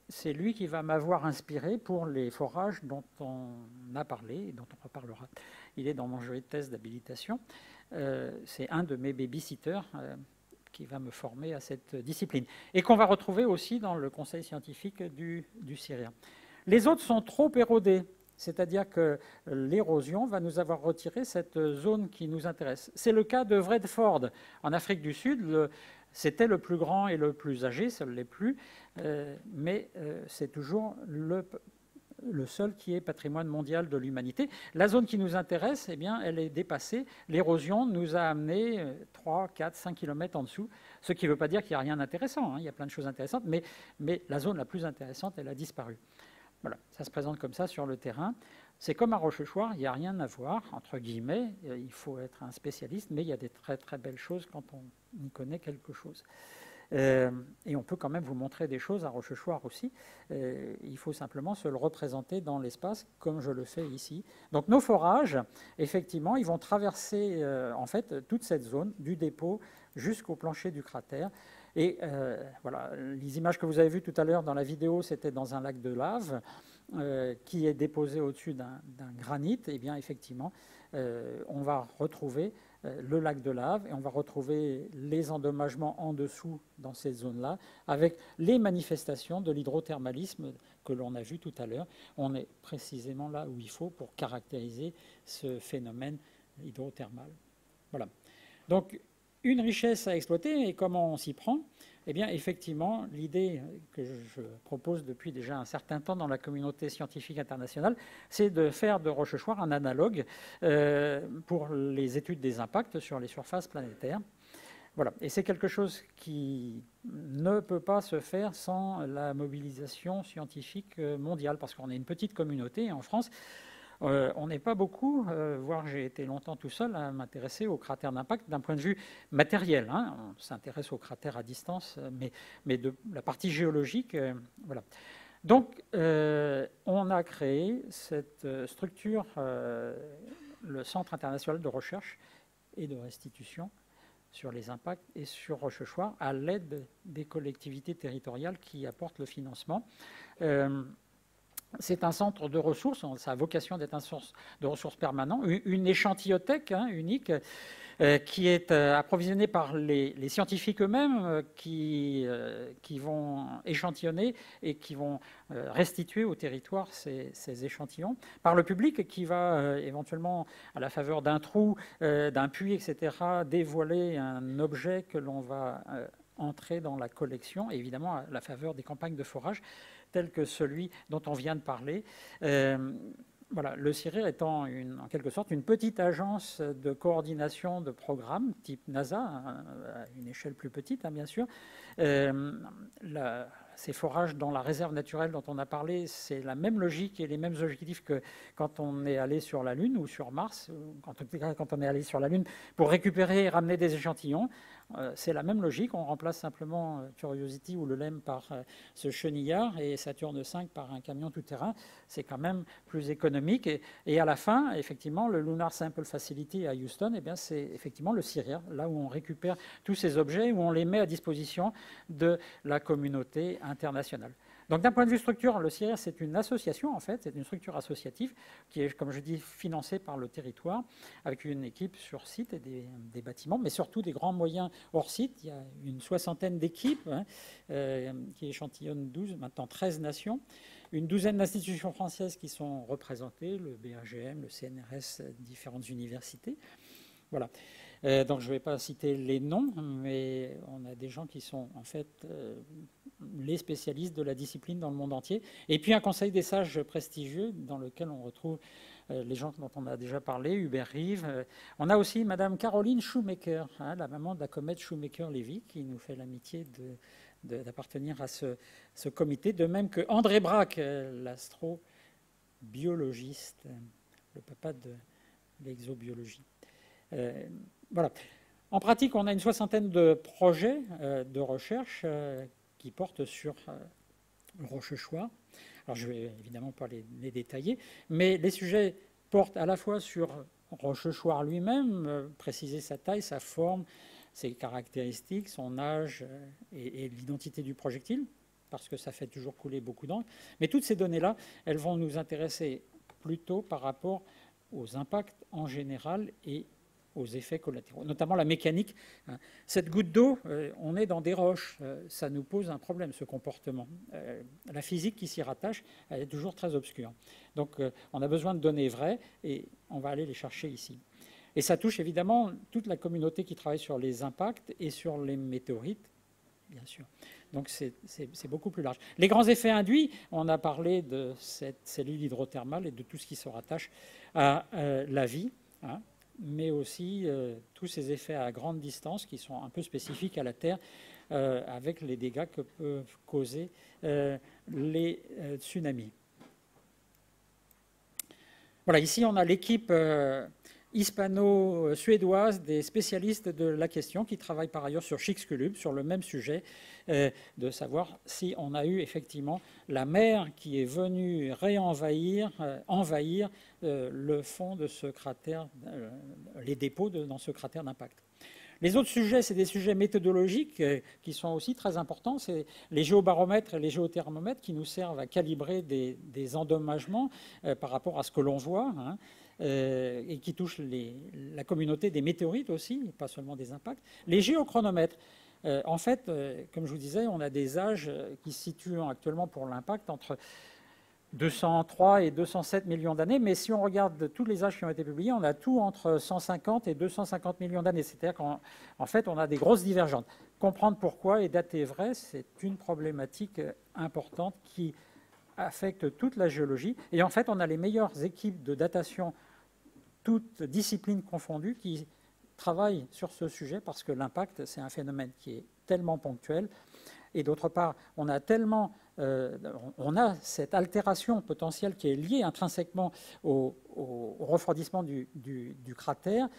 C'est lui qui va m'avoir inspiré pour les forages dont on a parlé et dont on reparlera. il est dans mon jeu de thèse d'habilitation. C'est un de mes babysitters qui va me former à cette discipline, et qu'on va retrouver aussi dans le conseil scientifique du CIRIA. Les autres sont trop érodés, c'est-à-dire que l'érosion va nous avoir retiré cette zone qui nous intéresse. C'est le cas de Vredeford, en Afrique du Sud. C'était le plus grand et le plus âgé, ça ne l'est plus, mais c'est toujours le seul qui est patrimoine mondial de l'humanité. La zone qui nous intéresse, eh bien, elle est dépassée. L'érosion nous a amené 3, 4, 5 km en dessous, ce qui ne veut pas dire qu'il n'y a rien d'intéressant, hein. Il y a plein de choses intéressantes, mais la zone la plus intéressante, elle a disparu. Voilà, ça se présente comme ça sur le terrain. C'est comme à Rochechouart, il n'y a rien à voir, entre guillemets, il faut être un spécialiste, mais il y a des très très belles choses quand on y connaît quelque chose. Et on peut quand même vous montrer des choses à Rochechouart aussi. Il faut simplement se le représenter dans l'espace, comme je le fais ici. Donc nos forages, effectivement, ils vont traverser en fait toute cette zone, du dépôt jusqu'au plancher du cratère. Et voilà, les images que vous avez vues tout à l'heure dans la vidéo, c'était dans un lac de lave qui est déposé au-dessus d'un granit. Et bien effectivement, on va retrouver le lac de lave et on va retrouver les endommagements en dessous dans cette zone-là, avec les manifestations de l'hydrothermalisme que l'on a vu tout à l'heure. On est précisément là où il faut pour caractériser ce phénomène hydrothermal. Voilà. Donc, une richesse à exploiter, et comment on s'y prend? Eh bien, effectivement, l'idée que je propose depuis déjà un certain temps dans la communauté scientifique internationale, c'est de faire de Rochechouart un analogue pour les études des impacts sur les surfaces planétaires. Voilà. Et c'est quelque chose qui ne peut pas se faire sans la mobilisation scientifique mondiale, parce qu'on est une petite communauté en France. On n'est pas beaucoup, voire j'ai été longtemps tout seul à m'intéresser aux cratères d'impact d'un point de vue matériel, hein. On s'intéresse aux cratères à distance, mais de la partie géologique, voilà. Donc, on a créé cette structure, le Centre international de recherche et de restitution sur les impacts et sur Rochechouart, à l'aide des collectivités territoriales qui apportent le financement. C'est un centre de ressources, ça a vocation d'être un centre de ressources permanent, une échantillotthèque unique qui est approvisionnée par les scientifiques eux-mêmes qui vont échantillonner et qui vont restituer au territoire ces échantillons, par le public qui va éventuellement, à la faveur d'un trou, d'un puits, etc., dévoiler un objet que l'on va entrer dans la collection, et évidemment à la faveur des campagnes de forage, tel que celui dont on vient de parler. Voilà, le CIRIR étant en quelque sorte une petite agence de coordination de programmes type NASA, à une échelle plus petite, hein, bien sûr. Ces forages dans la réserve naturelle dont on a parlé, c'est la même logique et les mêmes objectifs que quand on est allé sur la Lune ou sur Mars, quand on est allé sur la Lune pour récupérer et ramener des échantillons. C'est la même logique, on remplace simplement Curiosity ou le LEM par ce chenillard et Saturne V par un camion tout-terrain. C'est quand même plus économique. Et à la fin, effectivement, le Lunar Sample Facility à Houston, eh bien, c'est effectivement le CIRIR, là où on récupère tous ces objets, où on les met à disposition de la communauté internationale. Donc d'un point de vue structure, le CIRIR, c'est une association, en fait, c'est une structure associative qui est, comme je dis, financée par le territoire, avec une équipe sur site et des bâtiments, mais surtout des grands moyens hors site. Il y a une soixantaine d'équipes qui échantillonnent maintenant 13 nations, une douzaine d'institutions françaises qui sont représentées, le BRGM, le CNRS, différentes universités. Voilà. Donc je ne vais pas citer les noms, mais on a des gens qui sont en fait les spécialistes de la discipline dans le monde entier. Et puis un conseil des sages prestigieux dans lequel on retrouve les gens dont on a déjà parlé, Hubert Reeve. On a aussi Madame Caroline Shoemaker, hein, la maman de la comète Shoemaker-Levy, qui nous fait l'amitié d'appartenir à ce comité, de même que André Braque, l'astrobiologiste, le papa de l'exobiologie. Voilà. En pratique, on a une soixantaine de projets de recherche qui portent sur Rochechouart. Alors, je ne vais évidemment pas les détailler, mais les sujets portent à la fois sur Rochechouart lui-même, préciser sa taille, sa forme, ses caractéristiques, son âge et l'identité du projectile, parce que ça fait toujours couler beaucoup d'encre. Mais toutes ces données-là, elles vont nous intéresser plutôt par rapport aux impacts en général et aux effets collatéraux, notamment la mécanique. Cette goutte d'eau, on est dans des roches, ça nous pose un problème, ce comportement. La physique qui s'y rattache, elle est toujours très obscure. Donc on a besoin de données vraies et on va aller les chercher ici. Et ça touche évidemment toute la communauté qui travaille sur les impacts et sur les météorites, bien sûr. Donc c'est beaucoup plus large. Les grands effets induits, on a parlé de cette cellule hydrothermale et de tout ce qui se rattache à la vie, hein, mais aussi tous ces effets à grande distance qui sont un peu spécifiques à la Terre, avec les dégâts que peuvent causer les tsunamis. Voilà, ici on a l'équipe hispano-suédoise des spécialistes de la question qui travaillent par ailleurs sur Chicxulub, sur le même sujet, de savoir si on a eu effectivement la mer qui est venue réenvahir, envahir le fond de ce cratère, les dépôts dans ce cratère d'impact. Les autres sujets, c'est des sujets méthodologiques qui sont aussi très importants. C'est les géobaromètres et les géothermomètres qui nous servent à calibrer des endommagements par rapport à ce que l'on voit, hein, et qui touchent la communauté des météorites aussi, pas seulement des impacts. Les géochronomètres. En fait, comme je vous disais, on a des âges qui se situent actuellement pour l'impact entre 203 et 207 millions d'années, mais si on regarde tous les âges qui ont été publiés, on a tout entre 150 et 250 millions d'années. C'est-à-dire qu'en fait, on a des grosses divergences. Comprendre pourquoi et dater vrai, c'est une problématique importante qui affecte toute la géologie. Et en fait, on a les meilleures équipes de datation, toutes disciplines confondues, qui travaillent sur ce sujet parce que l'impact, c'est un phénomène qui est tellement ponctuel. Et d'autre part, on a cette altération potentielle qui est liée intrinsèquement au refroidissement du cratère,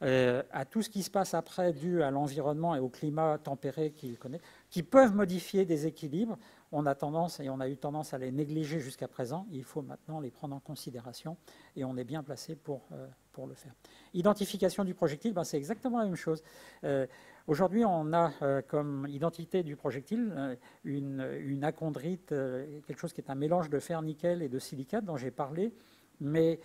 à tout ce qui se passe après dû à l'environnement et au climat tempéré qu'il connaît, qui peuvent modifier des équilibres. On a eu tendance à les négliger jusqu'à présent. Il faut maintenant les prendre en considération et on est bien placé pour le faire. Identification du projectile, c'est exactement la même chose. Aujourd'hui, on a comme identité du projectile une achondrite, quelque chose qui est un mélange de fer-nickel et de silicate dont j'ai parlé. Mais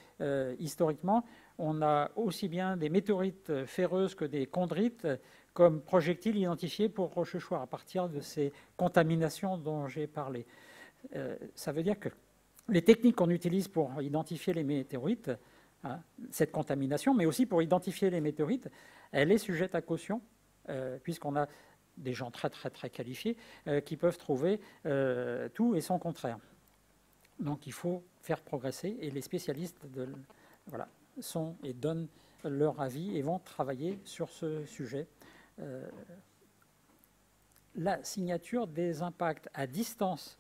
historiquement, on a aussi bien des météorites ferreuses que des chondrites comme projectiles identifiés pour Rochechouart à partir de ces contaminations dont j'ai parlé. Ça veut dire que les techniques qu'on utilise pour identifier les météorites, hein, cette contamination, mais aussi pour identifier les météorites, elle est sujette à caution, puisqu'on a des gens très qualifiés qui peuvent trouver tout et son contraire. Donc il faut faire progresser et les spécialistes sont et donnent leur avis et vont travailler sur ce sujet. La signature des impacts à distance,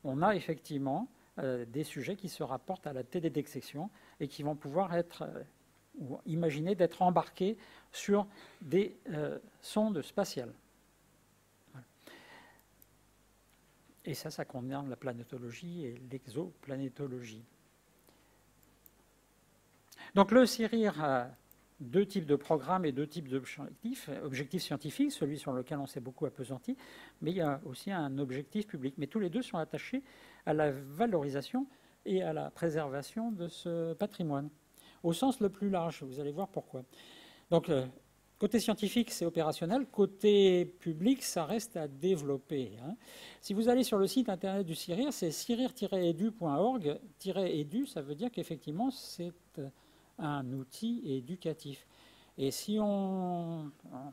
on a effectivement des sujets qui se rapportent à la télédétection et qui vont pouvoir être ou imaginer d'être embarqués sur des sondes spatiales. Et ça concerne la planétologie et l'exoplanétologie. Donc le CIRIR a deux types de programmes et deux types d'objectifs. Objectif scientifique, celui sur lequel on s'est beaucoup appesanti, mais il y a aussi un objectif public. Mais tous les deux sont attachés à la valorisation et à la préservation de ce patrimoine, au sens le plus large. Vous allez voir pourquoi. Donc, côté scientifique, c'est opérationnel. Côté public, ça reste à développer. Si vous allez sur le site internet du CIRIR, c'est cirir-edu.org. -edu, ça veut dire qu'effectivement, c'est un outil éducatif. Et si on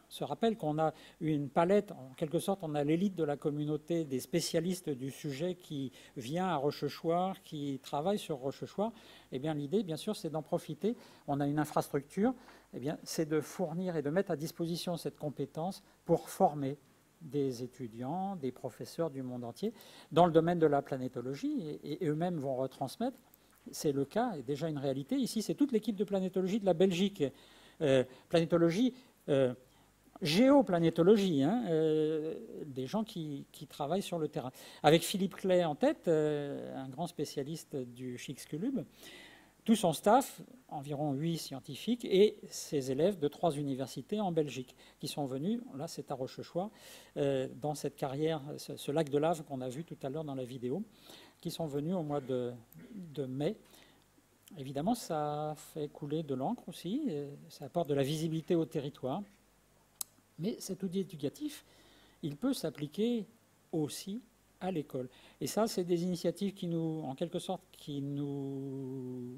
se rappelle qu'on a une palette, en quelque sorte, on a l'élite de la communauté des spécialistes du sujet qui vient à Rochechouart, qui travaille sur Rochechouart, eh bien l'idée, bien sûr, c'est d'en profiter. On a une infrastructure, eh bien, c'est de fournir et de mettre à disposition cette compétence pour former des étudiants, des professeurs du monde entier dans le domaine de la planétologie, et eux-mêmes vont retransmettre. C'est le cas, et déjà une réalité. Ici, c'est toute l'équipe de planétologie de la Belgique. Planétologie, géoplanétologie, des gens qui travaillent sur le terrain. Avec Philippe Clay en tête, un grand spécialiste du Chicxulub, tout son staff, environ 8 scientifiques, et ses élèves de 3 universités en Belgique, qui sont venus, là c'est à Rochechouart, dans cette carrière, ce lac de lave qu'on a vu tout à l'heure dans la vidéo, qui sont venus au mois de mai Évidemment, ça fait couler de l'encre aussi, ça apporte de la visibilité au territoire. Mais cet outil éducatif, il peut s'appliquer aussi à l'école. Et ça, c'est des initiatives qui nous, en quelque sorte, qui nous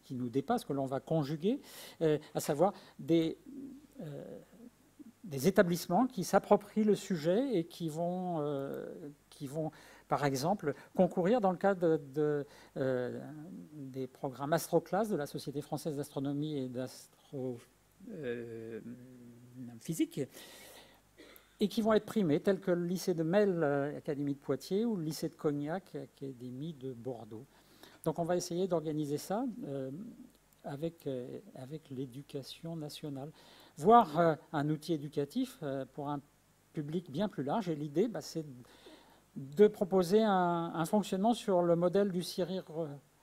dépassent, que l'on va conjuguer, à savoir des établissements qui s'approprient le sujet et qui vont, par exemple, concourir dans le cadre des programmes Astroclass de la Société française d'astronomie et d'astrophysique, et qui vont être primés, tels que le lycée de Melle, Académie de Poitiers, ou le lycée de Cognac, Académie de Bordeaux. Donc on va essayer d'organiser ça avec l'éducation nationale. Voir un outil éducatif pour un public bien plus large. Et l'idée, c'est de proposer un fonctionnement sur le modèle du CIRIR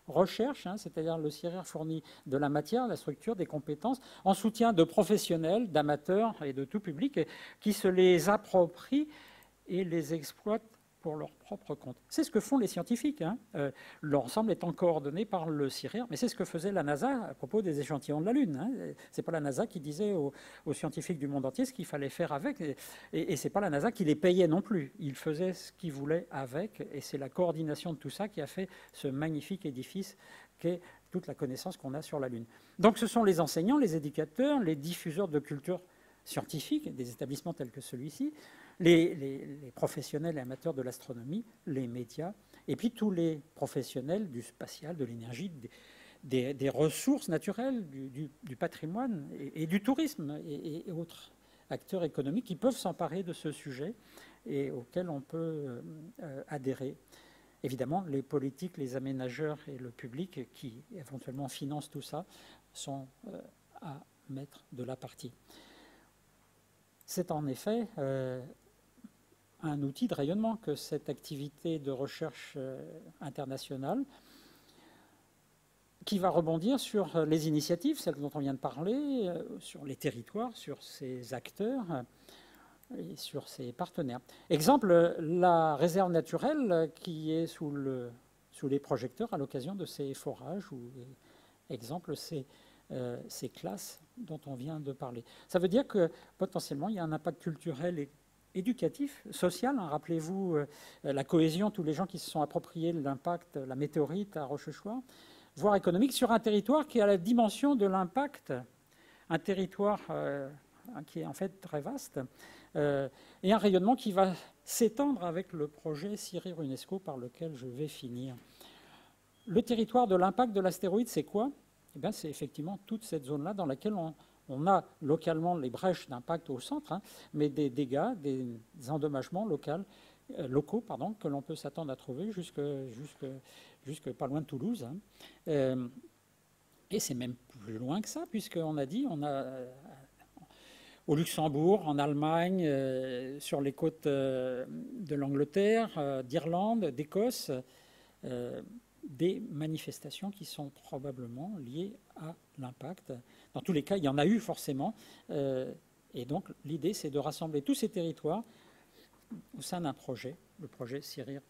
recherche, c'est-à-dire le CIRIR fournit de la matière, la structure, des compétences, en soutien de professionnels, d'amateurs et de tout public qui se les approprient et les exploitent pour leur propre compte. C'est ce que font les scientifiques. L'ensemble étant coordonné par le CIRIR, mais c'est ce que faisait la NASA à propos des échantillons de la Lune. Ce n'est pas la NASA qui disait aux scientifiques du monde entier ce qu'il fallait faire avec, et ce n'est pas la NASA qui les payait non plus. Ils faisaient ce qu'ils voulaient avec, et c'est la coordination de tout ça qui a fait ce magnifique édifice qu'est toute la connaissance qu'on a sur la Lune. Donc ce sont les enseignants, les éducateurs, les diffuseurs de culture scientifique, des établissements tels que celui-ci, les professionnels et amateurs de l'astronomie, les médias, et puis tous les professionnels du spatial, de l'énergie, des ressources naturelles, du patrimoine et du tourisme et autres acteurs économiques qui peuvent s'emparer de ce sujet et auxquels on peut adhérer. Évidemment, les politiques, les aménageurs et le public qui éventuellement financent tout ça sont à mettre de la partie. C'est en effet un outil de rayonnement que cette activité de recherche internationale qui va rebondir sur les initiatives, celles dont on vient de parler, sur les territoires, sur ses acteurs et sur ses partenaires. Exemple, la réserve naturelle qui est sous les projecteurs à l'occasion de ces forages, ou exemple, ces classes dont on vient de parler. Ça veut dire que potentiellement il y a un impact culturel et éducatif, social. Rappelez-vous la cohésion, tous les gens qui se sont appropriés l'impact, la météorite à Rochechouart, voire économique, sur un territoire qui a la dimension de l'impact, un territoire qui est en fait très vaste, et un rayonnement qui va s'étendre avec le projet CIRIR UNESCO par lequel je vais finir. Le territoire de l'impact de l'astéroïde, c'est quoi ? C'est effectivement toute cette zone-là dans laquelle on a localement les brèches d'impact au centre, mais des dégâts, des endommagements locaux que l'on peut s'attendre à trouver jusque pas loin de Toulouse. Et c'est même plus loin que ça, puisqu'on a dit, on a au Luxembourg, en Allemagne, sur les côtes de l'Angleterre, d'Irlande, d'Écosse, des manifestations qui sont probablement liées à l'impact. Dans tous les cas, il y en a eu forcément. Et donc, l'idée, c'est de rassembler tous ces territoires au sein d'un projet, le projet CIRIR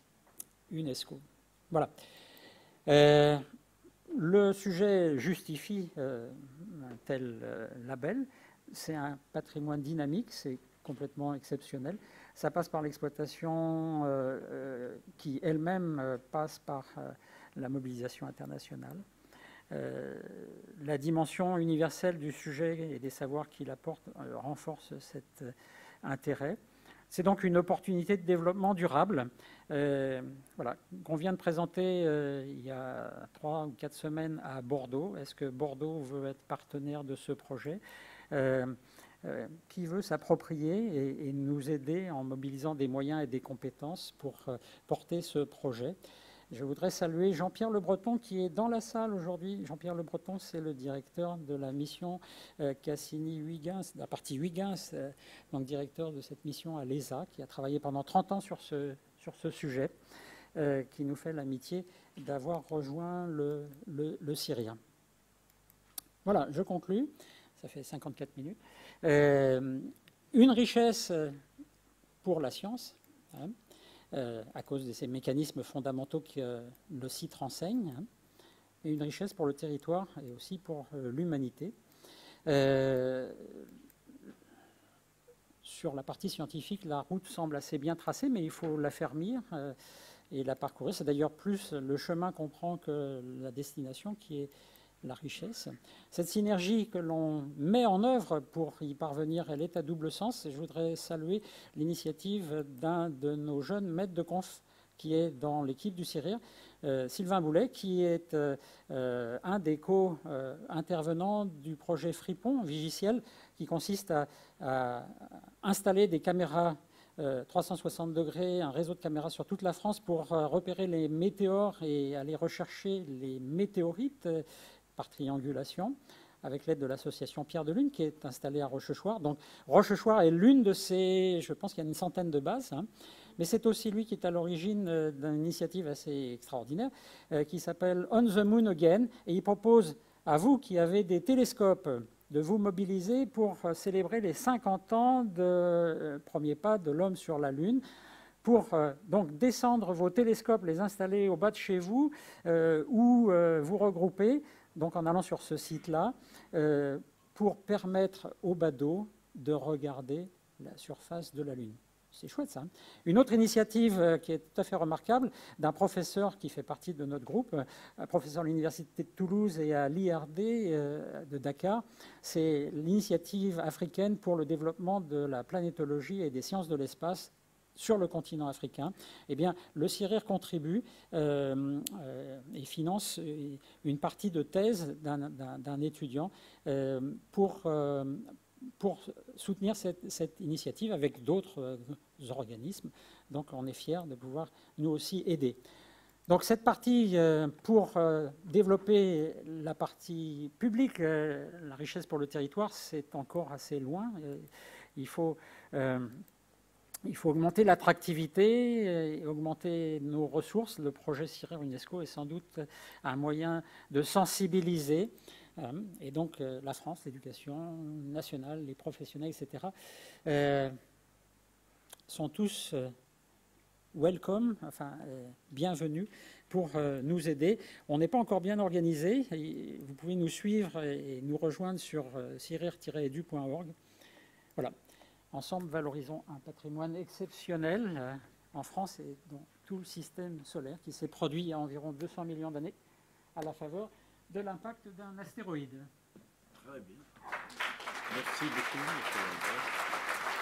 UNESCO. Voilà. Le sujet justifie un tel label. C'est un patrimoine dynamique, c'est complètement exceptionnel. Ça passe par l'exploitation qui elle-même passe par la mobilisation internationale. La dimension universelle du sujet et des savoirs qu'il apporte renforce cet intérêt. C'est donc une opportunité de développement durable qu'on vient de présenter il y a 3 ou 4 semaines à Bordeaux. Est-ce que Bordeaux veut être partenaire de ce projet ? Qui veut s'approprier et nous aider en mobilisant des moyens et des compétences pour porter ce projet. Je voudrais saluer Jean-Pierre Le Breton qui est dans la salle aujourd'hui. Jean-Pierre Le Breton, c'est le directeur de la mission Cassini-Huygens, la partie Huygens, donc directeur de cette mission à l'ESA, qui a travaillé pendant 30 ans sur ce sujet, qui nous fait l'amitié d'avoir rejoint le CIRIR. Voilà, je conclus. Ça fait 54 minutes. Une richesse pour la science, à cause de ces mécanismes fondamentaux que le site renseigne, et une richesse pour le territoire et aussi pour l'humanité. Sur la partie scientifique, la route semble assez bien tracée, mais il faut l'affermir et la parcourir. C'est d'ailleurs plus le chemin qu'on prend que la destination qui est la richesse. Cette synergie que l'on met en œuvre pour y parvenir, elle est à double sens. Et je voudrais saluer l'initiative d'un de nos jeunes maîtres de conf qui est dans l'équipe du CIRIR, Sylvain Boulet, qui est un des co-intervenants du projet Fripon, Vigiciel, qui consiste à installer des caméras 360 degrés, un réseau de caméras sur toute la France pour repérer les météores et aller rechercher les météorites par triangulation, avec l'aide de l'association Pierre de Lune, qui est installée à Rochechouart. Donc Rochechouart est l'une de ces, je pense qu'il y a une centaine de bases, hein, mais c'est aussi lui qui est à l'origine d'une initiative assez extraordinaire qui s'appelle On the Moon Again, et il propose à vous qui avez des télescopes de vous mobiliser pour célébrer les 50 ans de premier pas de l'homme sur la Lune, pour donc descendre vos télescopes, les installer au bas de chez vous ou vous regrouper, donc en allant sur ce site-là, pour permettre aux badauds de regarder la surface de la Lune. C'est chouette, ça. Une autre initiative qui est tout à fait remarquable, d'un professeur qui fait partie de notre groupe, un professeur à l'Université de Toulouse et à l'IRD de Dakar, c'est l'initiative africaine pour le développement de la planétologie et des sciences de l'espace sur le continent africain. Eh bien, le CIRIR contribue et finance une partie de thèse d'un étudiant pour soutenir cette initiative avec d'autres organismes. Donc on est fiers de pouvoir nous aussi aider. Donc cette partie pour développer la partie publique, la richesse pour le territoire, c'est encore assez loin. Il faut augmenter l'attractivité, augmenter nos ressources. Le projet CIRIR UNESCO est sans doute un moyen de sensibiliser. Et donc la France, l'éducation nationale, les professionnels, etc., sont tous welcome, enfin bienvenus pour nous aider. On n'est pas encore bien organisé. Vous pouvez nous suivre et nous rejoindre sur cirir-edu.org. Voilà. Ensemble, valorisons un patrimoine exceptionnel en France et dans tout le système solaire qui s'est produit il y a environ 200 millions d'années à la faveur de l'impact d'un astéroïde.
Très bien. Merci beaucoup, M. Lambert.